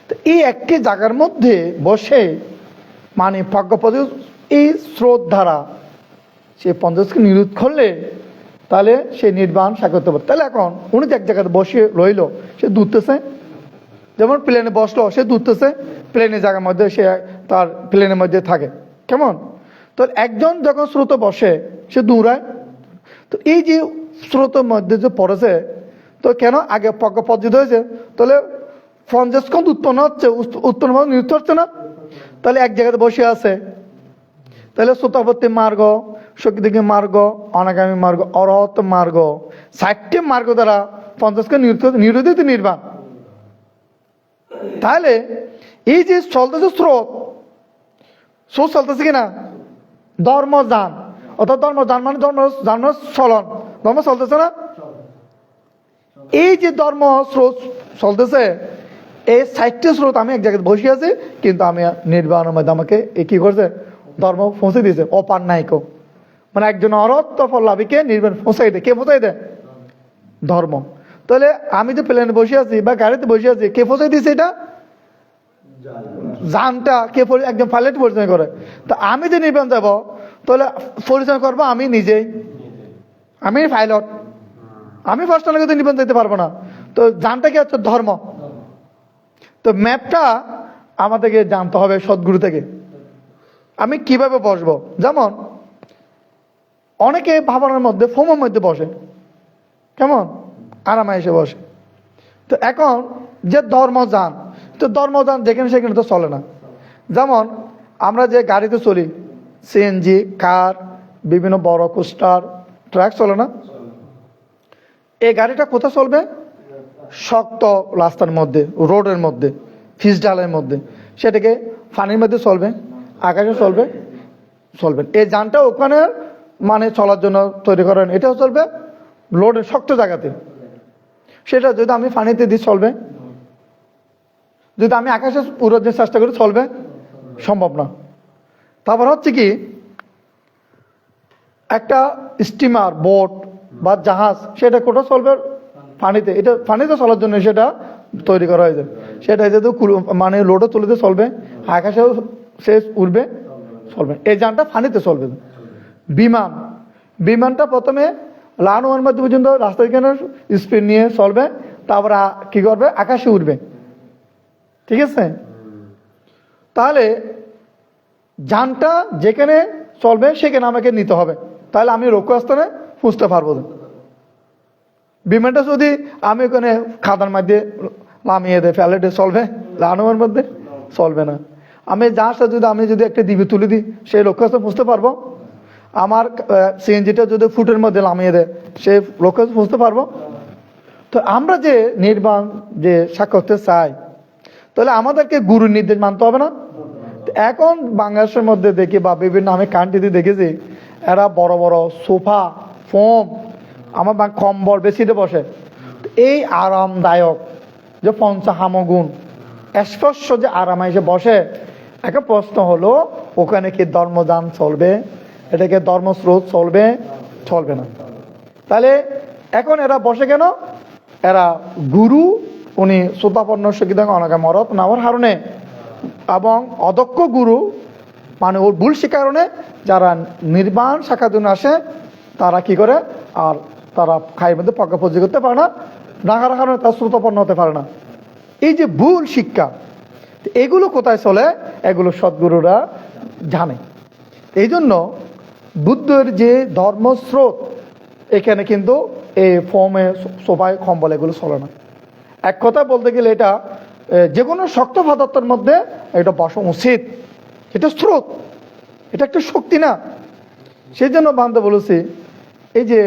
তো এই একটি জায়গার মধ্যে বসে মানে প্রজ্ঞা পদ্ধতি এই স্রোত ধারা সে 50কে নিরোধ করলে তাহলে সে নির্বাণ সাক্ষাৎ করতে পারে। তাহলে এখন উনি এক জায়গাতে বসে রইল, সে দূরতেছে, যেমন প্লেনে বসলো সে দূরতেছে, প্লেনের জায়গার মধ্যে সে তার প্লেনের মধ্যে থাকে। কেমন? তো একজন যখন স্রোতে বসে সে দৌড়ায়। তো এই যে স্রোতের মধ্যে যে পড়েছে, তো কেন? আগে প্রজ্ঞা পদ্ধতি হয়েছে, তাহলে 50 স্কন্ধ উৎপন্ন হচ্ছে, উৎপন্ন নিরুদ্ধ হচ্ছে না। তাহলে এক জায়গাতে বসে আছে, তাহলে শ্রোতাপত্তি মার্গ, শক্তিদিকে মার্গ, অনাগামী মার্গ, অরহত মার্গ, 60টি মার্গ দ্বারা 50কে নিরোধিত নির্বাণ। তাহলে এই যে চলতেছে স্রোত, স্রোত চলতেছে কিনা? ধর্মযান, অর্থাৎ ধর্মযান মানে ধর্ম চলন, ধর্ম চলতেছে না? এই যে ধর্ম স্রোত চলতেছে, এই 60টি স্রোত আমি এক জায়গায় বসে আছি, কিন্তু আমি নির্বাণের মধ্যে আমাকে কি করছে? ধর্ম পৌঁছে দিয়েছে। অপার নাইক, মানে একজন অরহত ফল লাভীকে নির্বাণ পৌঁছাই দেয়। কে পৌঁছাই দেয়? ধর্ম। তাহলে আমি যে প্লেনে বসে আছি বা গাড়িতে বসে আছি, কে পৌঁছাই দিয়েছে? এটা যানটা কে? একজন পাইলট পরিচালনা করে। তো আমি যে নির্বাণ যাব, তাহলে পরিচালনা করবো আমি নিজেই, আমি পাইলট, আমি পার্সোনালি কিন্তু নির্বাণ দিতে পারবো না। তো যানটা কি হচ্ছে? ধর্ম। তো ম্যাপটা আমাদেরকে জানতে হবে সদ্গুরু থেকে, আমি কিভাবে বসবো। যেমন অনেকে ভাবনার মধ্যে ফোমের মধ্যে বসে, কেমন? আরামে এসে বসে। তো এখন যে ধর্মযান, তো ধর্মযান যেখানে সেখানে তো চলে না। যেমন আমরা যে গাড়িতে চলি, সিএনজি, কার, বিভিন্ন বড় কোস্টার, ট্রাক চলে না? এই গাড়িটা কোথায় চলবে? শক্ত রাস্তার মধ্যে, রোডের মধ্যে, ফিসডালের মধ্যে। সেটাকে পানির মধ্যে চলবে, আকাশে চলবে, চলবে। এই যানটা ওখানে মানে চলার জন্য তৈরি করেন, এটাও চলবে রোডের শক্ত জায়গাতে। সেটা যদি আমি পানিতে দিই চলবে, যদি আমি আকাশে উড়ার চেষ্টা করি চলবে? সম্ভব না। তারপর হচ্ছে কি, একটা স্টিমার, বোট বা জাহাজ, সেটা কোথাও চলবে? পানিতে। এটা পানিতে চলার জন্য সেটা তৈরি করা হয়েছে। সেটা যেহেতু মানে লোডও তুলিতে চলবে, আকাশেও সে উড়বে, চলবে। এই যানটা পানিতে চলবে। বিমান, বিমানটা প্রথমে লানুয়ার মধ্যে পর্যন্ত রাস্তা এখানে স্পিড নিয়ে চলবে, তারপর কি করবে? আকাশে উঠবে। ঠিক আছে? তাহলে যানটা যেখানে চলবে সেখানে আমাকে নিতে হবে, তাহলে আমি লক্ষ্যস্থানে পৌঁছতে পারবো। বিমানটা যদি আমি ওখানে খাদার মধ্যে নামিয়ে দেয়, ফ্যালেটে চলবে? লানুয়ার মধ্যে চলবে না। আমি জাহাজটা যদি একটা দ্বীপে তুলে দিই, সেই লক্ষ্যস্থানে পৌঁছতে পারবো? আমার সিএনজিটা যদি ফুটের মধ্যে নামিয়ে দেয়, সে লক্ষ্যে পৌঁছতে পারবো? তো আমরা যে নির্বাণ যে সাক্ষাৎ করতে চাই, তাহলে আমাদেরকে গুরুর নির্দেশ মানতে হবে না? এখন বাংলাদেশের মধ্যে দেখি বা বিভিন্ন আমি কান্ট্রিতে দেখেছি, এরা বড় বড় সোফা, ফোম, আমার কম্বল বেশিতে বসে। এই আরামদায়ক যে পঞ্চহামগুণ স্পর্শ যে আরামে এসে বসে, একটা প্রশ্ন হলো ওখানে কি ধর্মযান চলবে? এটাকে ধর্মস্রোত চলবে? চলবে না। তাহলে এখন এরা বসে কেন? এরা গুরু উনি শ্রোতাপন্ন শিক্ষিত অনেকে মরত নাওয়ার কারণে এবং অদক্ষ গুরু মানে ওর ভুল শিক্ষার কারণে যারা নির্বাণ শাখার জন্য আসে তারা কি করে আর তারা খাইয়ের মধ্যে পক্কাপজি করতে পারে না, ডাকার কারণে তারা শ্রোতাপন্ন হতে পারে না। এই যে ভুল শিক্ষা এগুলো কোথায় চলে, এগুলো সদ্গুরুরা জানে। এই জন্য বুদ্ধের যে ধর্মস্রোত এখানে কিন্তু এই ফর্মে সোফায় কম্বল এগুলো চলে না। এক কথা বলতে গেলে এটা যে কোনো শক্ত পদার্থের মধ্যে এটা বসা উচিত, এটা স্রোত, এটা একটা শক্তি না। সেই জন্য বান্ধে বলেছি এই যে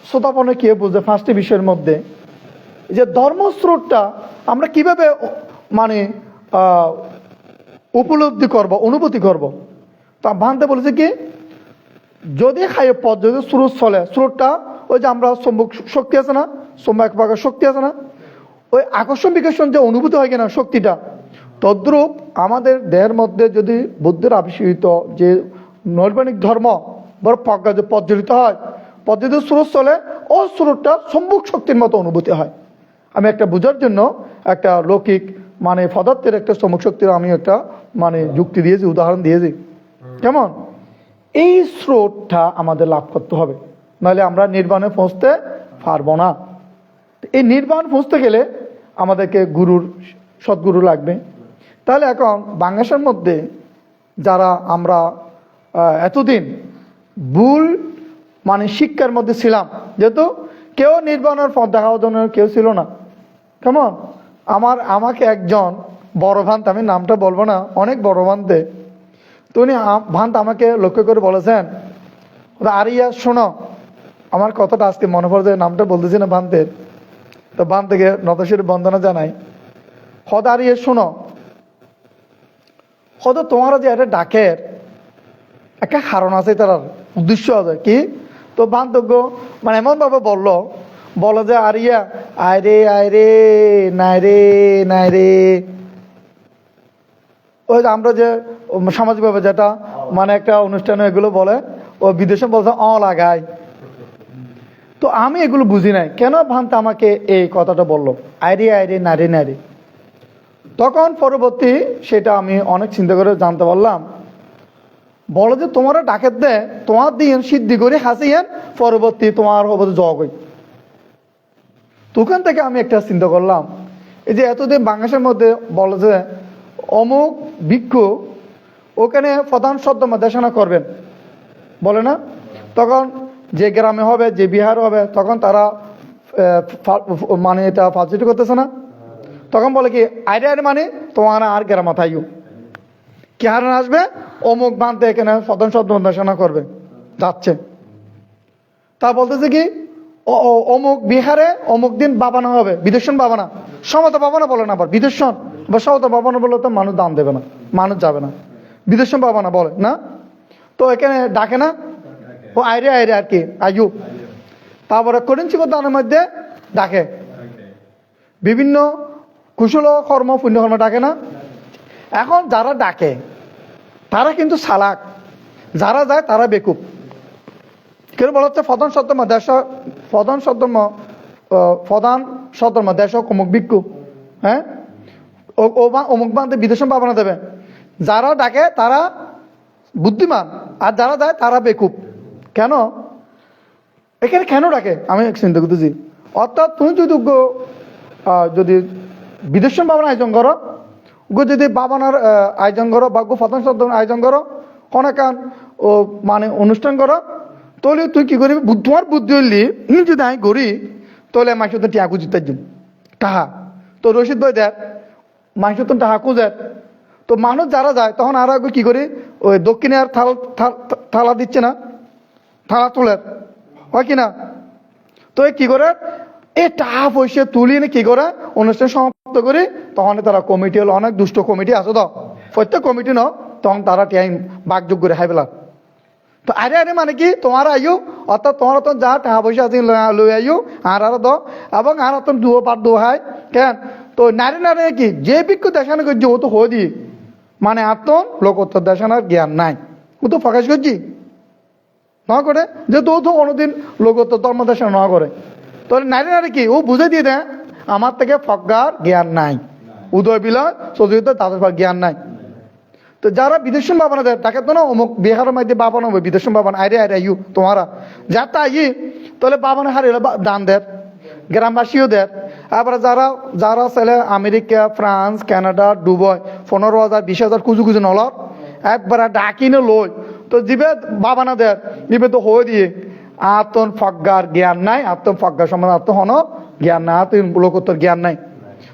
শ্রোতাপনে কে বুঝে 5টি বিষয়ের মধ্যে এই যে ধর্মস্রোতটা আমরা কিভাবে মানে উপলব্ধি করব, অনুভূতি করব। তা ভান্তে বলেছে কি, যদি খায় পথ যদি স্রোত চলে, স্রোতটা ওই যে আমরা সম্মুখ শক্তি আছে না, সম্মুখ ভাগের শক্তি আছে না, ওই আকর্ষণ বিকর্ষণ যে অনুভূতি হয় কিনা শক্তিটা, তদ্রূপ আমাদের দেহের মধ্যে যদি বুদ্ধের আবিষ্কৃত যে নৈর্বাণিক ধর্ম বড় প্রজ্ঞা যে পর্যরিত হয়, পদ্ধতি স্রোত চলে, ও স্রোতটা সম্মুখ শক্তির মতো অনুভূতি হয়। আমি একটা বোঝার জন্য একটা লৌকিক মানে পদার্থের একটা সম্মুখ শক্তির আমি একটা মানে যুক্তি দিয়েছি, উদাহরণ দিয়েছি। কেমন? এই স্রোতটা আমাদের লাভ করতে হবে, নাহলে আমরা নির্বাণে পৌঁছতে পারবো না। এই নির্বাণ পৌঁছতে গেলে আমাদেরকে গুরুর সদ্গুরু লাগবে। তাহলে এখন বাংলাদেশের মধ্যে যারা আমরা এতদিন ভুল মানে শিক্ষার মধ্যে ছিলাম, যেহেতু কেউ নির্বাণের পথ দেখার জন্য কেউ ছিল না। কেমন? আমাকে একজন বড় ভান্ত, আমি নামটা বলবো না, অনেক বড় ভান্তে, তো উনি ভান্ত আমাকে লক্ষ্য করে বলেছেন, আরিয়া শোনো, আমার কথাটা আজকে মনে পড়ে, নামটা বলতেছি না ভান্তের, তো ভান থেকে নতশির বন্দনা জানাই। হদ আরিয়া শোনো, হদ তোমার যে একটা ডাকের একটা কারণ আছে, তার উদ্দেশ্য আছে কি, তো বান্ধব্য মানে এমনভাবে বলো যে আরিয়া আয়রে আয়রে নাই রে নাই রে, ওই যে আমরা যে সামাজিকভাবে যেটা মানে একটা অনুষ্ঠানে এগুলো বলে, ও বিদেশে বলছে লাগায়। তো আমি এগুলো বুঝি নাই, কেন ভান্তা আমাকে এই কথাটা বললো আয়রে আয়রে নারে নারে। তখন পরবর্তী সেটা আমি অনেক চিন্তা করে জানতে পারলাম, বলো যে তোমার ডাকের দে তোমার দিয়ে সিদ্ধি করে হাসিয়েন, পরবর্তী তোমার হবে জগ হই। তখন থেকে আমি একটা চিন্তা করলাম, এই যে এতদিন বাংলাদেশের মধ্যে বলে যে অমুক ভিক্ষু ওখানে প্রধান সদ্য দেশনা করবেন বলে না, তখন যে গ্রামে হবে যে বিহার হবে তখন তারা মানে এটা ফাজিলিটি করতেছে না, তখন বলে কি আইরে আইরে মানে তোমার আর গ্রামে থাইও কি হারান আসবে অমুক বাঁধতে এখানে প্রধান শব্দ দেশনা করবে যাচ্ছে। তা বলতেছে কি অমুক বিহারে অমুক দিন বাবানা হবে, বিদেশন বাবানা, সমতা বাবানা বলে না, আবার বিদেশন বা সমতা বাবানা বলে তো মানুষ দান দেবে না, মানুষ যাবে না, বিদেশন বাবানা বলে না। তো এখানে ডাকে না, ও আইরে আইরে আর কি আয়ু। তারপরে কঠিন দানের মধ্যে ডাকে, বিভিন্ন কুশল কর্ম পুণ্যকর্ম ডাকে না। এখন যারা ডাকে তারা কিন্তু চালাক, যারা যায় তারা বেকুব। কেউ বলা হচ্ছে প্রধান সদর্ম দেশ অমুক ভিক্ষু, হ্যাঁ অমুক বান্ধে বিদেশন পাবনা দেবে। যারা ডাকে তারা বুদ্ধিমান, আর যারা যায় তারা বেকুব। কেন এখানে কেন ডাকে আমি চিন্তা করতেছি। অর্থাৎ তুমি যদি বিদেশন পাবনা আয়োজন করো, যদি বাবানার আয়োজন করো বা প্রধান সদর আয়োজন করো, অনেকান ও মানে অনুষ্ঠান করো, তাহলে তুই কি করবি, তোমার বুদ্ধি হইলি যদি আমি করি তাহলে মাইসে তো টিয়া খুঁজি তার টাহা, তো রশিদ ভাই দেখ মাইসে তো টাহা খুঁজে। তো মানুষ যারা যায় তখন আর কি করি, ওই দক্ষিণে আর থালা দিচ্ছে না, থালা তোলে হয় কি না, তো কি করে এই টাকা পয়সা তুলি না কি করে অনুষ্ঠান সমাপ্ত করি, তখন তারা কমিটি হলো, অনেক দুষ্ট কমিটি আছে তো, প্রত্যেক কমিটি ন, তখন তারা টিয়া বাগযোগ করে হাই বেলা। তো আরে আরে মানে কি তোমার আয়ু, অর্থাৎ তোমার তো যা টাকা পয়সা আছে লই আয়ু আর দাও, এবং আর দুয়ো পার দু হাই কেন। তো নারী নারী কি যে বিক্ষু দেখানো করছি ও তো হয়ে দি মানে আত্মন লোকোত্তর দেখানোর জ্ঞান নাই, ও তো প্রকাশ করছি না করে যে তো কোনোদিন লোকোত্তর ধর্ম দেশানো না করে। তাহলে নারী নারী কি ও বুঝে দিয়ে দেয় আমার থেকে ফজ্ঞার জ্ঞান নাই, উদয় বিলয় সজিত তাদের জ্ঞান নাই। তো যারা বিদেশন বাবানা দেয় তাকে তো না অমুক বিহারের মধ্যে বাবানো হবে বিদেশন বাবান আরে আরে ইউ তোমারা যা তাই তাহলে বাবানা হারিয়ে দান দেয়, গ্রামবাসীও দেয়। আবার যারা যারা ছেলে আমেরিকা, ফ্রান্স, কানাডা, দুবাই 15,000 20,000 কুজু কুজু নলর একবার ডাকিনে লই তো জিবে বাবানা দেয় জিবে তো হয়ে দিয়ে আতন ফজ্ঞার জ্ঞান নাই, আত্ম ফজ্ঞার সম্বন্ধে আত্ম হন জ্ঞান নাই, আত্ম লোকোত্তর জ্ঞান নাই।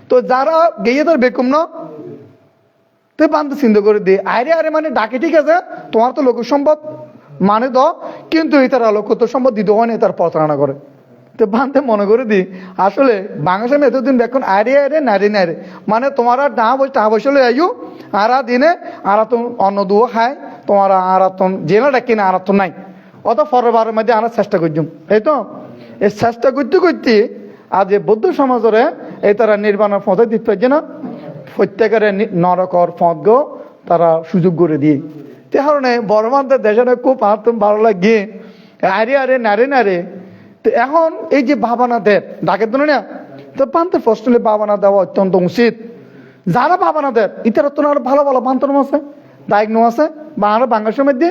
তো যারা গিয়ে তোর বেকুম না তুই বান্ধব চিন্তা করে দিয়ে আরে আরে মানে ডাকে ঠিক আছে তোমার তো লোক সম্পদ মানে তো কিন্তু তারা লোকোত্তর সম্পদ দিতে হয় না তার প্রতারণা করে। তো বান্ধব মনে করে দিই আসলে বাংলাদেশে এতদিন দেখুন আরে আরে নারী নারী মানে তোমার না বসে টাকা পয়সা লই আইও আর দিনে আর তো অন্ন দুও খায় তোমার আর তো জেলা ডাকি না আর তো নাই অত পরের মধ্যে আনার চেষ্টা করছুম এই তো এই চেষ্টা করতে করতে আজ এই বৌদ্ধ সমাজরে এই তারা নির্বাণের পথে দিতে পারছে না প্রত্যেকের নরকর পথ তারা সুযোগ করে দিয়ে। তে কারণে বর্মানদের দেশে খুব আত্ম ভালো লাগে আরে আরে নারে নারে। তো এখন এই যে ভাবানা দেয় ডাকে তো না তো পান্তের প্রশ্নে ভাবানা দেওয়া অত্যন্ত উচিত। যারা ভাবানা দেয় ইতারা তো আরো ভালো ভালো বান্তরম আছে দায়িত্ব আছে বা আরো বাংলাদেশের মধ্যে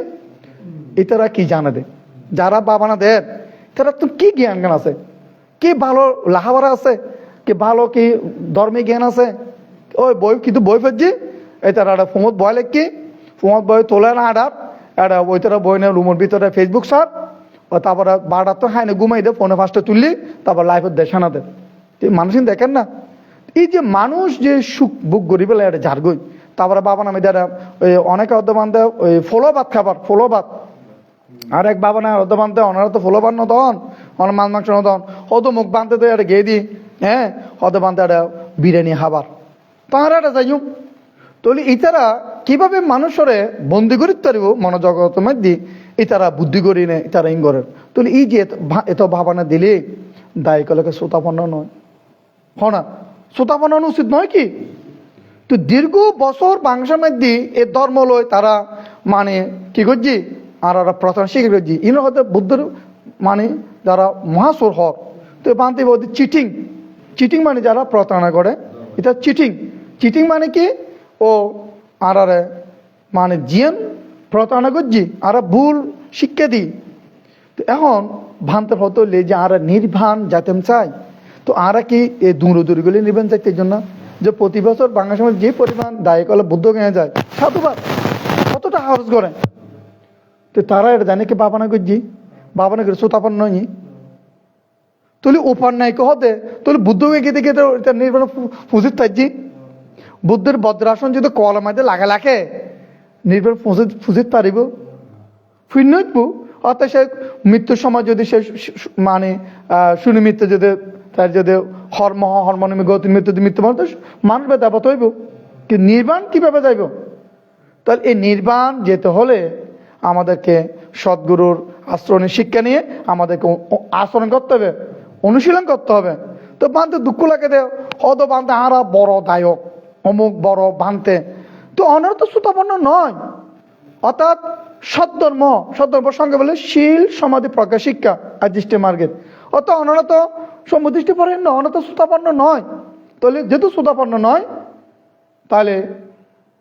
ইতারা কি জানা দেয় যারা ভাবানা দেয় তারা তো কি জ্ঞান জ্ঞান আছে, কি ভালো লাহাবারা আছে, কি ভালো কি ধর্মী জ্ঞান আছে। ওই বই কিন্তু বই ফেলছি এই তারা একটা ফোমত বয় লেখি ফোমত বই তোলে না আডার একটা ওই তারা বই নেই রুমের ভিতরে ফেসবুক সার ও তারপরে বারটা তো হাই না ঘুমাই দে ফোনে ফার্স্টে তুললি তারপর লাইফের দেখানা দেয়। মানুষ দেখেন না এই যে মানুষ যে সুখ বুক গরিব এটা ঝাড়গই তারপরে বাবা নামে যারা ওই অনেকে অর্ধবান্ধে ওই ফলো ভাত খাবার ফলো ভাত আর এক বাবা না অর্ধবান্ধে ওনারা তো ফলো বান নতন অনেক মাছ মাংস নতন হত মুখ বাঁধতে তো এটা গিয়ে দিই হ্যাঁ হত বাঁধতে একটা বিরিয়ানি খাবার তাহারা এটা যাই তাহলে ইতারা কিভাবে মানুষরে বন্দি করিতে পারিব মনোজগতের মধ্যে ইতারা বুদ্ধি করি নে ইতারা ইঙ্গরের তাহলে এই যে এত ভাবনা দিলে দায়ী কলেকে শ্রোতাপন্ন নয় হনা শ্রোতাপন্ন উচিত নয় কি। তো দীর্ঘ বছর বাংলার মধ্যে এ ধর্ম লয় তারা মানে কি করছি আর প্রথম শিখে করছি ইনো হয়তো বুদ্ধের মানে যারা মহাসুর হর তো বান্তি বলতে চিটিং চিটিং মানে যারা প্রতারণা করে এটা চিটিং চিটিং মানে কি ও আর মানে জিয়ান প্রতারণা করছি আর ভুল শিক্ষা দিই। তো এখন ভানতে হতো যে আর নির্বাণ যাইতেম চাই তো আর কি এই দূরগুলি নির্বাণ চাইতে জন্য যে প্রতি বছর বাংলা সমাজ যে পরিমাণ দায়ী কলে বুদ্ধ কেনা যায় সাধুবার কতটা খরচ করে তো তারা এটা জানে কি বাবানা করছি বাবানা করে শ্রোতাপন নয় তুলি ওপার নাই হতে তুলি বুদ্ধকে গেতে গেতে নির্বাণ পুঁজিত থাকছি বুদ্ধের বজ্রাসন যদি কলার মধ্যে লাগা লাখে নির্বাণ পুঁজিত পারিব ফিরনবু অর্থাৎ সে মৃত্যুর সময় যদি সে মানে সুনিমিত্ত যদি তার যদি হরমোনি গতি মৃত্যু মৃত্যু মানুষ বা দেবত হইব কি নির্বাণ কিভাবে যাইব। তাহলে এই নির্বাণ যেতে হলে আমাদেরকে সদ্গুরুর আশ্রণের শিক্ষা নিয়ে আমাদেরকে আচরণ করতে হবে অনুশীলন করতে হবে। তো বানতে দুঃখ লাগে দে হদ বানতে আরা বড় দায়ক অমুক বড় বানতে তো অনার তো শ্রোতাপন্ন নয় অর্থাৎ সদ্ধর্ম সঙ্গে বলে শীল সমাধি প্রজ্ঞা শিক্ষা আর দৃষ্টি মার্গের অত অনারা তো সমদৃষ্টি পড়েন না অনারা তো শ্রোতাপন্ন নয়। তাহলে যেহেতু শ্রোতাপন্ন নয় তাহলে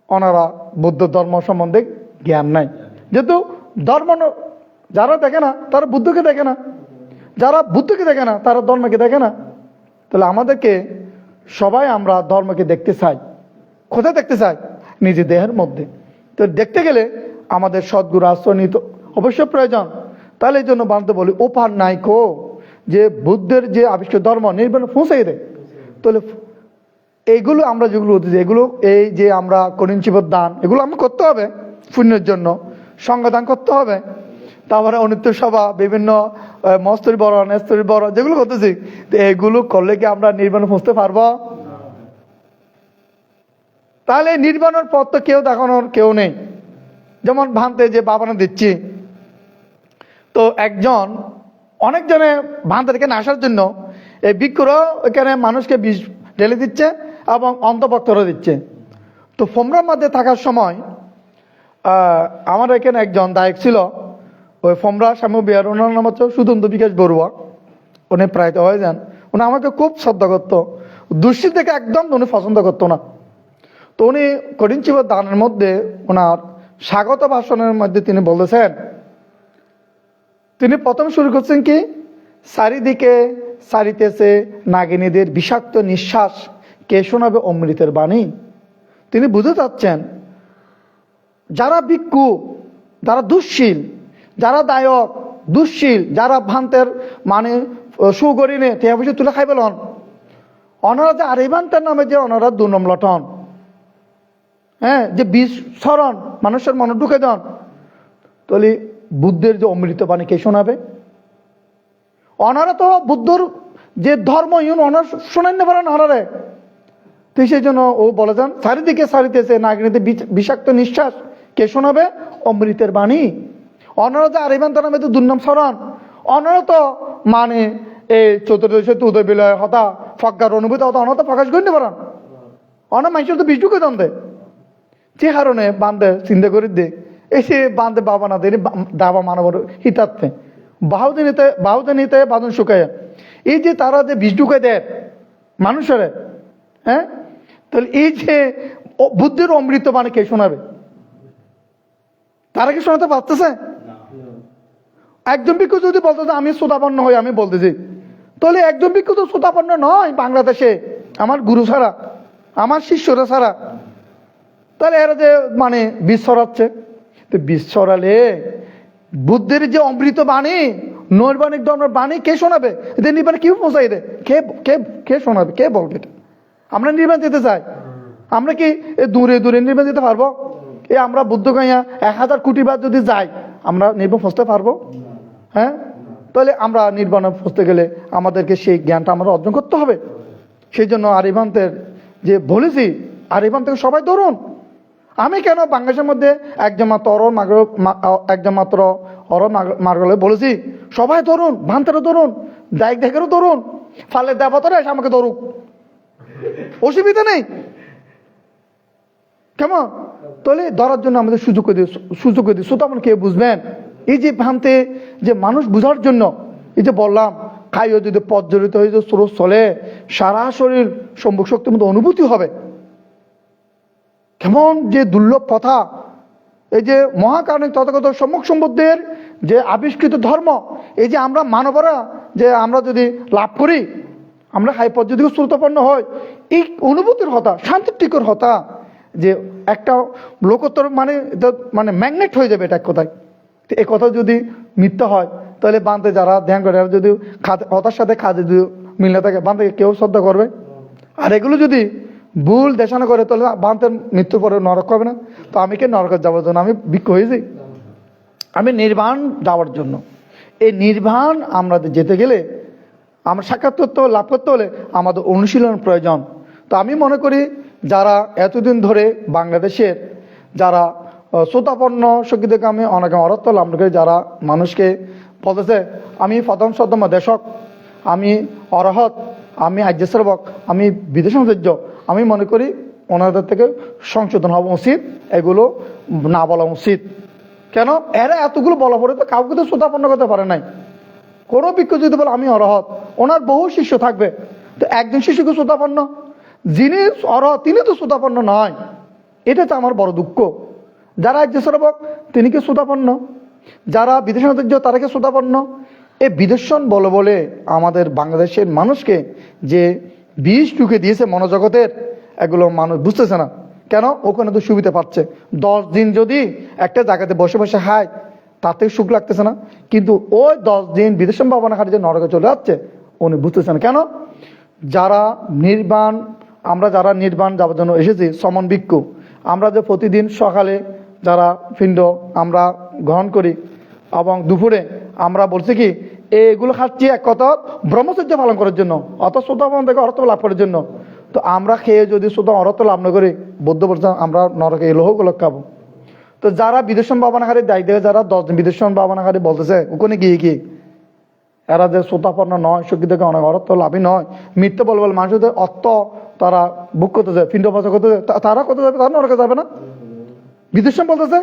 ওনারা বৌদ্ধ ধর্ম সম্বন্ধে জ্ঞান নাই। যেহেতু ধর্ম যারা দেখে না তারা বুদ্ধকে দেখে না, যারা বুদ্ধকে দেখে না তারা ধর্মকে দেখে না। তাহলে আমাদেরকে সবাই আমরা ধর্মকে দেখতে চাই, কোথায় দেখতে চাই? নিজের দেহের মধ্যে। তো দেখতে গেলে আমাদের সদ্গুরু আশ্রয় নিতে অবশ্যই প্রয়োজন। তাহলে এই জন্য বানতে বলি ওপার নাই কো যে বুদ্ধের যে আবিষ্কার ধর্ম নির্বাণে পৌঁছাই দেয়। তাহলে এইগুলো আমরা যেগুলো এগুলো এই যে আমরা করিঞ্চিবত দান এগুলো আমরা করতে হবে পুণ্যের জন্য, সঙ্গদান করতে হবে, তারপরে অনিত্য সভা বিভিন্ন মস্তরি বড় নেস্তরি বড় যেগুলো করতেছি তো এগুলো করলে কি আমরা নির্বাণে পৌঁছতে পারবো? তাহলে নির্বাণের পথ তো কেউ দেখানোর কেউ নেই। যেমন ভান্তে যে বাবানা দিচ্ছি তো একজন অনেকজনে ভান্তে থেকে আসার জন্য এই বিক্ষুরও এখানে মানুষকে বিষ ঢেলে দিচ্ছে এবং অন্তভক্তরা দিচ্ছে। তো ফোমরার মধ্যে থাকার সময় আমার এখানে একজন দায়ক ছিল ওই ফোমরা স্বামী বিহার ওনার নাম হচ্ছে সুদন্ত বিকাশ বড়ুয়া। উনি প্রায়ত হয়ে যান, উনি আমাকে খুব শ্রদ্ধা করতো, দুশ্চিত থেকে একদম উনি পছন্দ করতো না। তো উনি কঠিন দানের মধ্যে ওনার স্বাগত ভাষণের মধ্যে তিনি বলেছেন, তিনি প্রথম শুরু করছেন কি, চারিদিকে সারিতেছে নাগিনীদের বিষাক্ত নিঃশ্বাস, কে শোনাবে অমৃতের বাণী। তিনি বুঝতে চাচ্ছেন যারা ভিক্ষু, যারা দুঃশীল, যারা দায়ক দুঃশীল, যারা ভান্তের মানে সুগরিনে তে অবশ্য তুলে খাই পেলন, অনারা যে আরিবান্তের নামে যে অনারা দুনম লটন, হ্যাঁ, যে বিষ সরণ মানুষের মনে ঢুকে দেন, তাহলে বুদ্ধের যে অমৃত বাণী কে শোনাবে? অনারা তো বুদ্ধর যে ধর্ম ইউন অনার শোনাই না পারেন অনারে। তো সেই জন্য ও বলে যান, চারিদিকে সারিতেছে নাগিনীতে বিষাক্ত নিঃশ্বাস, কে শোনাবে অমৃতের বাণী। অনারা যে আরিবান্ত নামে তো দুর্নাম সরণ, অনারা তো মানে এই চতুর্দশী উদয় বিলয় হতা ফজ্ঞার অনুভূতি হতা অনারা তো প্রকাশ করতে পারেন, অনা মানুষের তো বিষ ঢুকে দেন দে, যে কারণে বান্ধে চিন্তা করি দে এসে বান্ধে বাবা না দেরি দাবা মানবর হিতার্থে বাহুদিনীতে বাঁধন শুকায়, এই যে তারা যে বিষ ঢুকে দেয় মানুষের, হ্যাঁ, তাহলে এই যে বুদ্ধির অমৃত বাণী কে শোনাবে? তারা কি শোনাতে পারতেছে? একজন ভিক্ষু যদি বলতে আমি শ্রোতাপন্ন হই, আমি বলতেছি, তাহলে একজন ভিক্ষু তো শ্রোতাপন্ন নয় বাংলাদেশে, আমার গুরু ছাড়া, আমার শিষ্যরা ছাড়া। তাহলে এরা যে মানে বিষ ছড়াচ্ছে, তো বিষ ছড়ালে বুদ্ধের যে অমৃত বাণী, নৈর্বাণিক ধর্মের বাণী কে শোনাবে? এদের নির্বাণ কেউ পৌঁছাই দেয়, কে শোনাবে, কে বলবে? এটা আমরা নির্বাণ যেতে চাই, আমরা কি দূরে দূরে নির্বাণ যেতে পারবো? আমরা বুদ্ধ গাইয়া 1000 কোটি বার যদি যাই, আমরা নির্বাণ পৌঁছতে পারবো? হ্যাঁ, তাহলে আমরা নির্বাণে পৌঁছতে গেলে আমাদেরকে সেই জ্ঞানটা আমরা অর্জন করতে হবে। সেই জন্য আরিবান্তের যে বলেছি, আরিবান্তকে সবাই ধরুন। আমি কেন বাংলাদেশের মধ্যে একজন মাত্র মার্গলে বলেছি, সবাই ধরুন, ভান্তারও ধরুন, দায়িক দেখেরও ধরুন, ফালে দেবতারা এসে আমাকে ধরুক, অসুবিধা নেই। কেমন? তাহলে ধরার জন্য আমাদের সুযোগ করে দিই শ্রোতা কে বুঝবেন? এই যে ভ্রান্তে যে মানুষ বুঝার জন্য, এই যে বললাম খাইও যদি পর্যরিত হয়ে যে স্রোত চলে, সারা শরীর সম্মুখ শক্তির মধ্যে অনুভূতি হবে। কেমন যে দুর্লভ কথা! এই যে মহাকারণিক তথাগত সম্মুখ সম্বুদ্ধের যে আবিষ্কৃত ধর্ম, এই যে আমরা মানবরা যে আমরা যদি লাভ করি, আমরা হাইপর যদি শ্রোতাপন্ন হয়, এই অনুভূতির হতা, শান্তির হতা, যে একটা লোকোত্তর মানে ম্যাগনেট হয়ে যাবে এটা এক কথায়। এই কথা যদি মিথ্যা হয়, তাহলে বান্ধে যারা ধ্যান করে যদি হতার সাথে কাজে যদি মিলে থাকে, বান্ধে কেউ শ্রদ্ধা করবে? আর এগুলো যদি ভুল দেশানো করে, তাহলে বান্ধের মৃত্যুর পরে নরক হবে না? তো আমি কে নরকে যাওয়ার জন্য আমি ভিক্ষু হয়েছি? আমি নির্বাণ যাওয়ার জন্য। এই নির্বাণ আমরা যেতে গেলে, আমরা সাক্ষাৎ লাভ করতে হলে আমাদের অনুশীলন প্রয়োজন। তো আমি মনে করি যারা এতদিন ধরে বাংলাদেশের যারা শ্রোতাপন্ন শক্তিকে আমি অনেকে অরত্ব লাভ করে, যারা মানুষকে বলতেছে আমি প্রথম সদ্যম দেশক, আমি অরহত, আমি আর্য শ্রাবক, আমি বিদেশ সৌন্দর্য, আমি মনে করি ওনাদের থেকে সংশোধন হওয়া উচিত, এগুলো না বলা উচিত। কেন? এরা এতগুলো বলা পরে তো কাউকে তো শ্রোতাপন্ন করতে পারে নাই। কোনো ভিক্ষু যদি বলে আমি অরহত, ওনার বহু শিষ্য থাকবে, তো একজন শিষ্যকে শ্রোতাপন্ন, যিনি অরহত তিনি তো শ্রোতাপন্ন নয়। এটা তো আমার বড় দুঃখ। যারা আর্য শ্রাবক তিনি কি শ্রোতাপন্ন? যারা বিদেশ সৌন্দর্য তারা কি শ্রোতাপন্ন? এই বিদর্শন বলে আমাদের বাংলাদেশের মানুষকে যে বিষ ঢুকে দিয়েছে মনোজগতের, এগুলো মানুষ বুঝতেছে না। কেন? ওখানে তো সুবিধা পাচ্ছে। 10 দিন যদি একটা জায়গাতে বসে বসে খায়, তার থেকে সুখ লাগতেছে না? কিন্তু ওই 10 দিন বিদেশম ভাবনা খাটে যে নরকে চলে যাচ্ছে, উনি বুঝতেছে না। কেন? যারা নির্বাণ, আমরা যারা নির্বাণ যাওয়ার জন্য এসেছি সমন ভিক্ষু, আমরা যে প্রতিদিন সকালে যারা পিণ্ড আমরা গ্রহণ করি এবং দুপুরে আমরা বলছি কি এগুলো খাচ্ছি এক কথা ব্রহ্মচর্য পালন করার জন্য, অত শ্রোতাপন থেকে অর্থ লাভ করার জন্য। তো আমরা খেয়ে যদি শ্রোতা অর্থ লাভ না করি, বৌদ্ধ বলছেন আমরা নরকে লোহগুলো খাবো। তো যারা বিদেশন ভাবনাকারী দায়িত্ব, যারা 10 দিন বিদেশন ভাবনাকারী বলতেছে, ওখানে গিয়ে কি এরা যে শ্রোতাপন্ন নয়, শক্তি থেকে অনেক অর্থ লাভই নয়, মিথ্যে বল মানুষদের অর্থ তারা বুক করতে যায়, পিণ্ড বাচা করতে যায়, তারা করতে যাবে, তারা নরকে যাবে না? বিদেশন বলতেছে,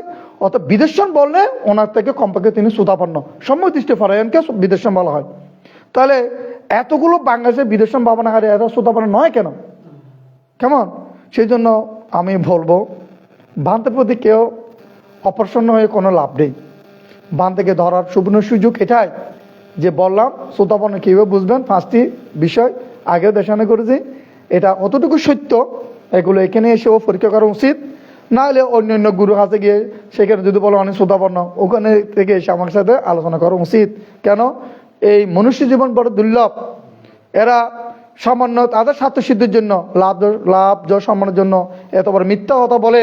অত বিদেশন বললে ওনার থেকে কমপক্ষে তিনি শ্রোতাপন্ন, সম্যক দৃষ্টি ফরায়নকে বিদেশন বলা হয়। তাহলে এতগুলো বাংলাদেশের বিদেশ ভাবনাকারী এত শ্রোতাপনা নয় কেন? কেমন? সেই জন্য আমি বলবো ভ্রান্তের প্রতি কেউ অপ্রসন্ন হয়ে কোনো লাভ নেই। ভ্রান্তিকে ধরার সুবর্ণ সুযোগ এটাই যে বললাম শ্রোতাপনা কীভাবে বুঝবেন, 5টি বিষয় আগেও দেখানো করেছি। এটা অতটুকু সত্য, এগুলো এখানে এসেও পরীক্ষা করা উচিত। না হলে অন্য গুরু কাছে গিয়ে সেখানে যদি বলো অনেক শ্রোতাপন্ন, ওখানে থেকে এসে আমার সাথে আলোচনা করা উচিত। কেন? এই মনুষ্য জীবন বড় দুর্লভ। এরা সামান্য তাদের স্বার্থসিদ্ধির জন্য, লাভ জয় সম্মানের জন্য এত বড় মিথ্যা কথা বলে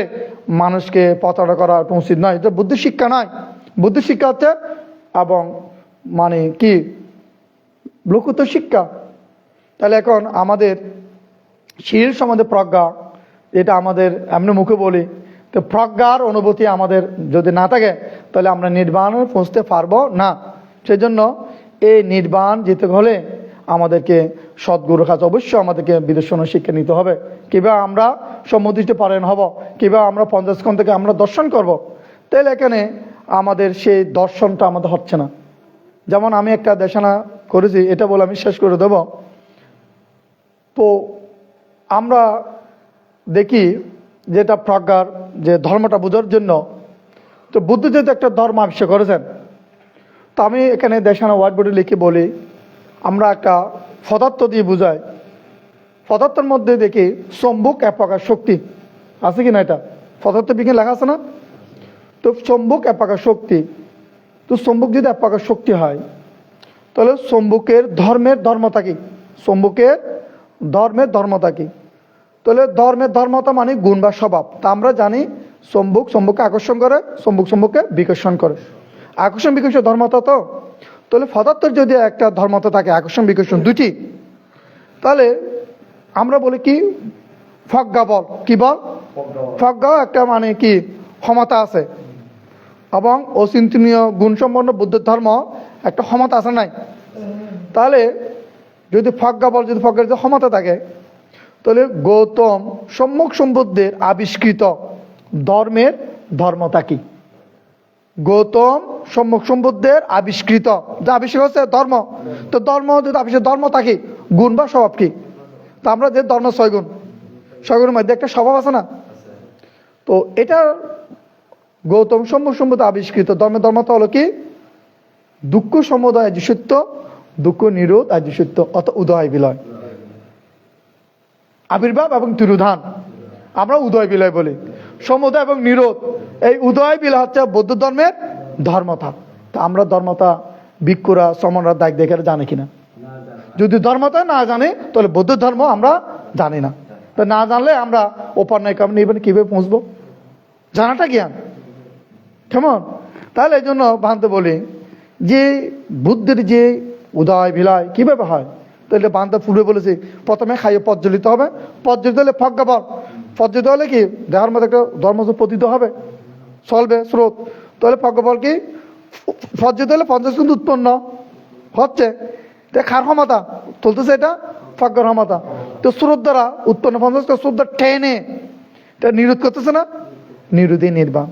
মানুষকে প্রতারণা করা উচিত নয়। এটা বুদ্ধি শিক্ষা নয়। বুদ্ধি শিক্ষা হচ্ছে এবং মানে কি লোকোত্তর শিক্ষা। তাহলে এখন আমাদের শীল সম্বন্ধে প্রজ্ঞা, এটা আমাদের এমনি মুখে বলি, তো প্রজ্ঞার অনুভূতি আমাদের যদি না থাকে তাহলে আমরা নির্বাণে পৌঁছতে পারবো না। সেই জন্য এই নির্বাণ যেতে হলে আমাদেরকে সদ্গুরুর কাছে অবশ্যই আমাদেরকে বিদর্শন শিক্ষা নিতে হবে। কীভাবে আমরা সমুদ্রিষ্ট পারায়ণ হব, কীভাবে আমরা 50 স্কন্ধ থেকে আমরা দর্শন করব। তাহলে এখানে আমাদের সেই দর্শনটা আমাদের হচ্ছে না। যেমন আমি একটা দেশনা করেছি, এটা বলে আমি শেষ করে দেব। তো আমরা দেখি যেটা প্রজ্ঞার যে ধর্মটা বোঝার জন্য, তো বুদ্ধ যেহেতু একটা ধর্ম আবিষ্কার করেছেন, তো আমি এখানে দেশানা হোয়াইট বোর্ডে লিখে বলি আমরা একটা পদার্থ দিয়ে বুঝাই। পদার্থের মধ্যে দেখি চম্বুক এক প্রকার শক্তি আছে কি না? এটা পদার্থ বিজ্ঞান লেখা আছে না? তো চম্বুক এক প্রকার শক্তি। তো চম্বুক যদি এক প্রকার শক্তি হয় তাহলে চম্বুকের ধর্মতা কি? চম্বুকের ধর্মতা কি? তাহলে ধর্মতা মানে গুণ বা স্বভাব। তা আমরা জানি চম্বুককে আকর্ষণ করে, চম্বুককে বিকর্ষণ করে। আকর্ষণ বিকর্ষণ ধর্মতা তো। তাহলে পদার্থের যদি একটা ধর্মতা থাকে, আকর্ষণ বিকর্ষণ দুটি, তাহলে আমরা বলি কি প্রজ্ঞা বল। কি বল? প্রজ্ঞাও একটা মানে কি ক্ষমতা আছে, এবং অচিন্তনীয় গুণসম্পন্ন বুদ্ধ ধর্ম একটা ক্ষমতা আছে নাই? তাহলে যদি প্রজ্ঞার ক্ষমতা থাকে তাহলে গৌতম সম্যক সম্বুদ্ধের আবিষ্কৃত ধর্মের ধর্মতা কি? গৌতম সম্যক সম্বুদ্ধের আবিষ্কৃত যা আবিষ্কার হচ্ছে ধর্ম, তো ধর্ম যদি আবিষ্কার ধর্মতা কি? গুণ বা স্বভাব কি? তা আমরা যে ধর্ম 6 গুণ, 6 গুণের মধ্যে একটা স্বভাব আছে না? তো এটা গৌতম সম্যক সম্বুদ্ধ আবিষ্কৃত ধর্মতা হলো কি? দুঃখ সমুদয় আর্য সত্য, দুঃখ নিরোধ আর্য সত্য, অত উদয় বিলয়। আবির্ভাব এবং তিরোধান আমরা উদয় বিলয় বলি। সমুদয় এবং নিরোধ, এই উদয় বিলয় হচ্ছে বৌদ্ধ ধর্মের ধর্মতা। তা আমরা ধর্মতা ভিক্ষুরা শ্রমণরা দায়িত্ব দেখে জানে কিনা? যদি ধর্মতা না জানে তাহলে বৌদ্ধ ধর্ম আমরা জানি না। তো না জানলে আমরা ওপার নয় কাম নিবেন কিভাবে পৌঁছবো? জানাটা জ্ঞান। কেমন? তাহলে এই জন্য ভান্তে বলি যে বুদ্ধের যে উদয় বিলয় কিভাবে হয়, তাহলে বান্ধব পূর্বে বলেছি প্রথমে খাইয়ে প্রজ্বলিত হবে। প্রজ্বলিত হলে প্রজ্ঞাবল, প্রজ্বলিত হলে কি দেহের মধ্যে একটা ধর্ম পতিত হবে, চলবে স্রোত। তাহলে প্রজ্ঞাবল কি? প্রজ্বলিত হলে 50 কিন্তু উৎপন্ন হচ্ছে, খার ক্ষমতা চলতেছে, এটা প্রজ্ঞার ক্ষমতা। তো স্রোত দ্বারা উৎপন্ন 50 স্রোত দ্বারা টেনে এটা নিরোধ করতেছে না? নিরোধী নির্বাণ।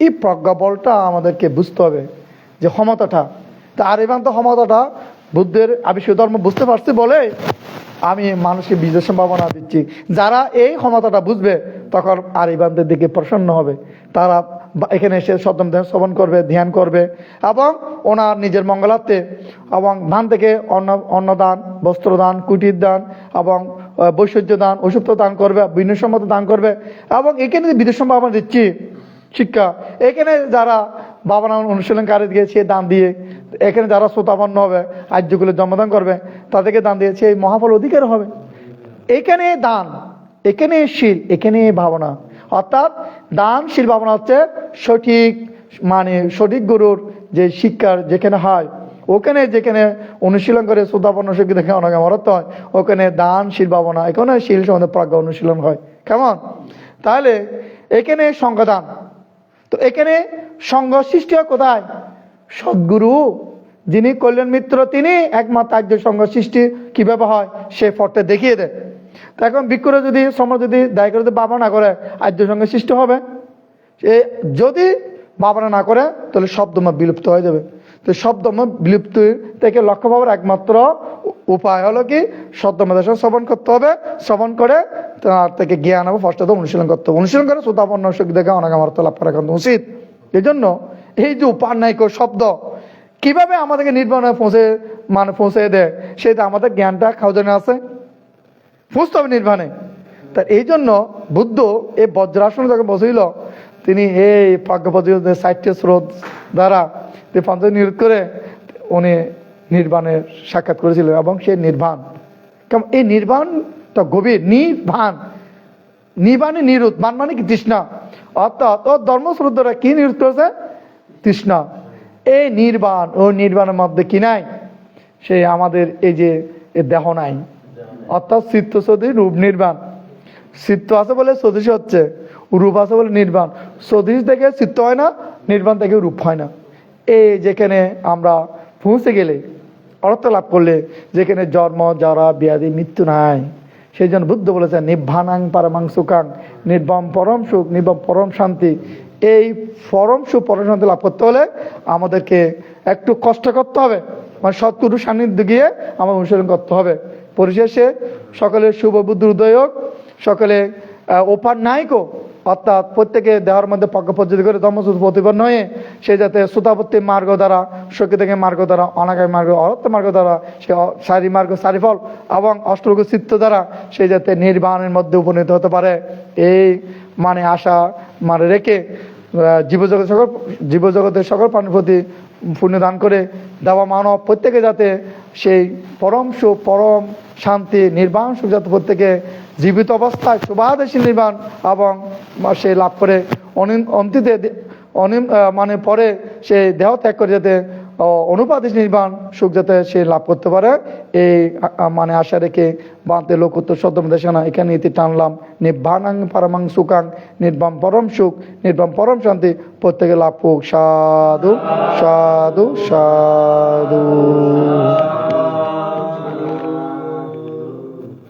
এই প্রজ্ঞাবলটা আমাদেরকে বুঝতে হবে যে ক্ষমতাটা। তা আর এবার তো ক্ষমতাটা বুদ্ধের আবিষ্কৃত ধর্ম বুঝতে পারছি বলে আমি মানুষকে বিজয় সম্ভাবনা দিচ্ছি। যারা এই ক্ষমতাটা বুঝবে তখন আর ইবানদের দিকে প্রসন্ন হবে, তারা এখানে এসে সদম শ্রবণ করবে, ধ্যান করবে, এবং ওনার নিজের মঙ্গলার্থে এবং ধান থেকে অন্নদান, বস্ত্রদান, কুটির দান এবং বৈশ্বর্য দান, ওষুধ দান করবে, বিনয়সম্মত দান করবে। এবং এখানে বিদেশ সম্ভাবনা দিচ্ছি শিক্ষা, এখানে যারা বাবা অনুশীলনকারী দিয়েছে দান দিয়ে, এখানে যারা শ্রোতাপন্ন হবে, আর্যগুলো জন্মদান করবে, তাদেরকে দান দিয়েছে, এই মহাফল অধিকার হবে। এখানে দান, এখানে শীল, এখানে ভাবনা, অর্থাৎ দানশীল ভাবনা হচ্ছে সঠিক মানে সঠিক গুরুর যে শিক্ষার যেখানে হয়, ওখানে যেখানে অনুশীলন করে শ্রোতাপন্ন শিক্ষা দেখে অনেক অর্থ হয়, ওখানে দানশীল ভাবনা, এখানে শীল সম্বন্ধে প্রজ্ঞা অনুশীলন হয়। কেমন? তাহলে এখানে সংঘদান, তো এখানে সংঘ সৃষ্টি হয় কোথায়? সদ্গুরু যিনি কল্যাণ মিত্র, তিনি একমাত্র আর্য সংঘ সৃষ্টি কিভাবে হয় সে পথটা দেখিয়ে দেয়। তো এখন ভিক্ষুরা যদি সমাজ যদি দায় করে বাবা না করে আর্য সংঘ সৃষ্টি হবে, যদি বাবা না করে তাহলে শব্দমত বিলুপ্ত হয়ে যাবে। তো সব ধর্ম বিলুপ্তি থেকে লক্ষ্য পাওয়ার একমাত্র উপায় হলো কি সদ্ধর্ম দর্শন শ্রবণ করতে হবে, শ্রবণ করে তার থেকে জ্ঞান হবে, ফার্স্টত অনুশীলন করতে হবে, অনুশীলন করে শ্রোতাপন্ন শক্তি থেকে অনাগামার্থ লাভ করা কিন্তু উচিত। এই জন্য এই যে উপান্নায়িক শব্দ কিভাবে আমাদেরকে নির্বাণে পৌঁছে দেয়, সেটা আমাদের জ্ঞানটা খাওয়ানো আছে, বুঝতে হবে নির্বাণে। তা এই জন্য বুদ্ধ এই বজ্রাসন যখন বসিল, তিনি এই প্রাজ্ঞপতিদের 60টি স্রোত দ্বারা পঞ্চ নিরোধ করে উনি নির্বাণের সাক্ষাৎ করেছিলেন। এবং সেই নির্বাণ কেমন, এই নির্বাণটা গভীর, নির্বাণে নিরোধ, মানে কি তৃষ্ণা, অর্থাৎ ও ধর্মস্রোত দ্বারা কি নিরোধ করেছে, তৃষ্ণা। এই নির্বাণ ও নির্বাণের মধ্যে কি নাই, সে আমাদের এই যে দেহ নাই, অর্থাৎ চিত্ত সদৃশ রূপ নির্বাণ। চিত্ত আছে বলে সদৃশ হচ্ছে, রূপ আছে বলে নির্বাণ। সদৃশ থেকে চিত্ত হয় না, নির্বাণ থেকে রূপ হয় না। এই যেখানে আমরা পৌঁছে গেলে, অর্থ লাভ করলে, যেখানে জন্ম জরা ব্যাধি মৃত্যু নাই, সেই জন্য বুদ্ধ বলেছেন নিব্বানাং পারমাং সুখাং, নির্বাণ পরম সুখ, নির্বাণ পরম শান্তি। এই পরম সুখ পরম শান্তি লাভ করতে হলে আমাদেরকে একটু কষ্ট করতে হবে, মানে সৎগুরু সান্নিধ্যে গিয়ে আমার অনুসরণ করতে হবে। পরিশেষে সকলের শুভ বুদ্ধি উদয় হোক, সকলে ওপার নাইকো, অর্থাৎ প্রত্যেকে দেওয়ার মধ্যে পজ্ঞপদ্ধতি করে ধর্মসূত্র প্রতিপন্ন হয়ে সে যাতে শ্রোতাপত্তি মার্গ দ্বারা, শক্তি থেকে মার্গ দ্বারা, অনাগামী মার্গ, অরত্য মার্গ দ্বারা, সে সারি মার্গ সারিফল এবং অষ্টলোক চিত্ত দ্বারা সে যাতে নির্বাণের মধ্যে উপনীত হতে পারে, এই মানে আশা মানে রেখে জীবজগতের সকল প্রাণীর প্রতি পুণ্য দান করে দেওয়া মানব প্রত্যেকে যাতে সেই পরম সুখ, পরম শান্তি, নির্বাণ সুখ যাতে প্রত্যেকে জীবিত অবস্থায় শুভাদেশী নির্বাণ এবং সে লাভ করে অন্তিতে মানে পরে সে দেহ ত্যাগ করে যাতে অনুপাদেশ নির্বাণ সুখ যাতে সে লাভ করতে পারে, এই মানে আশা রেখে বাঁধতে লোকোত্তর সদ্যম দেশনা এখানে ইতি টানলাম। নিব্বানাং পরমাং সুখাং, নির্বাণ পরম সুখ, নির্বাণ পরম শান্তি প্রত্যেকে লাভ হোক। সাধু সাধু সাধু।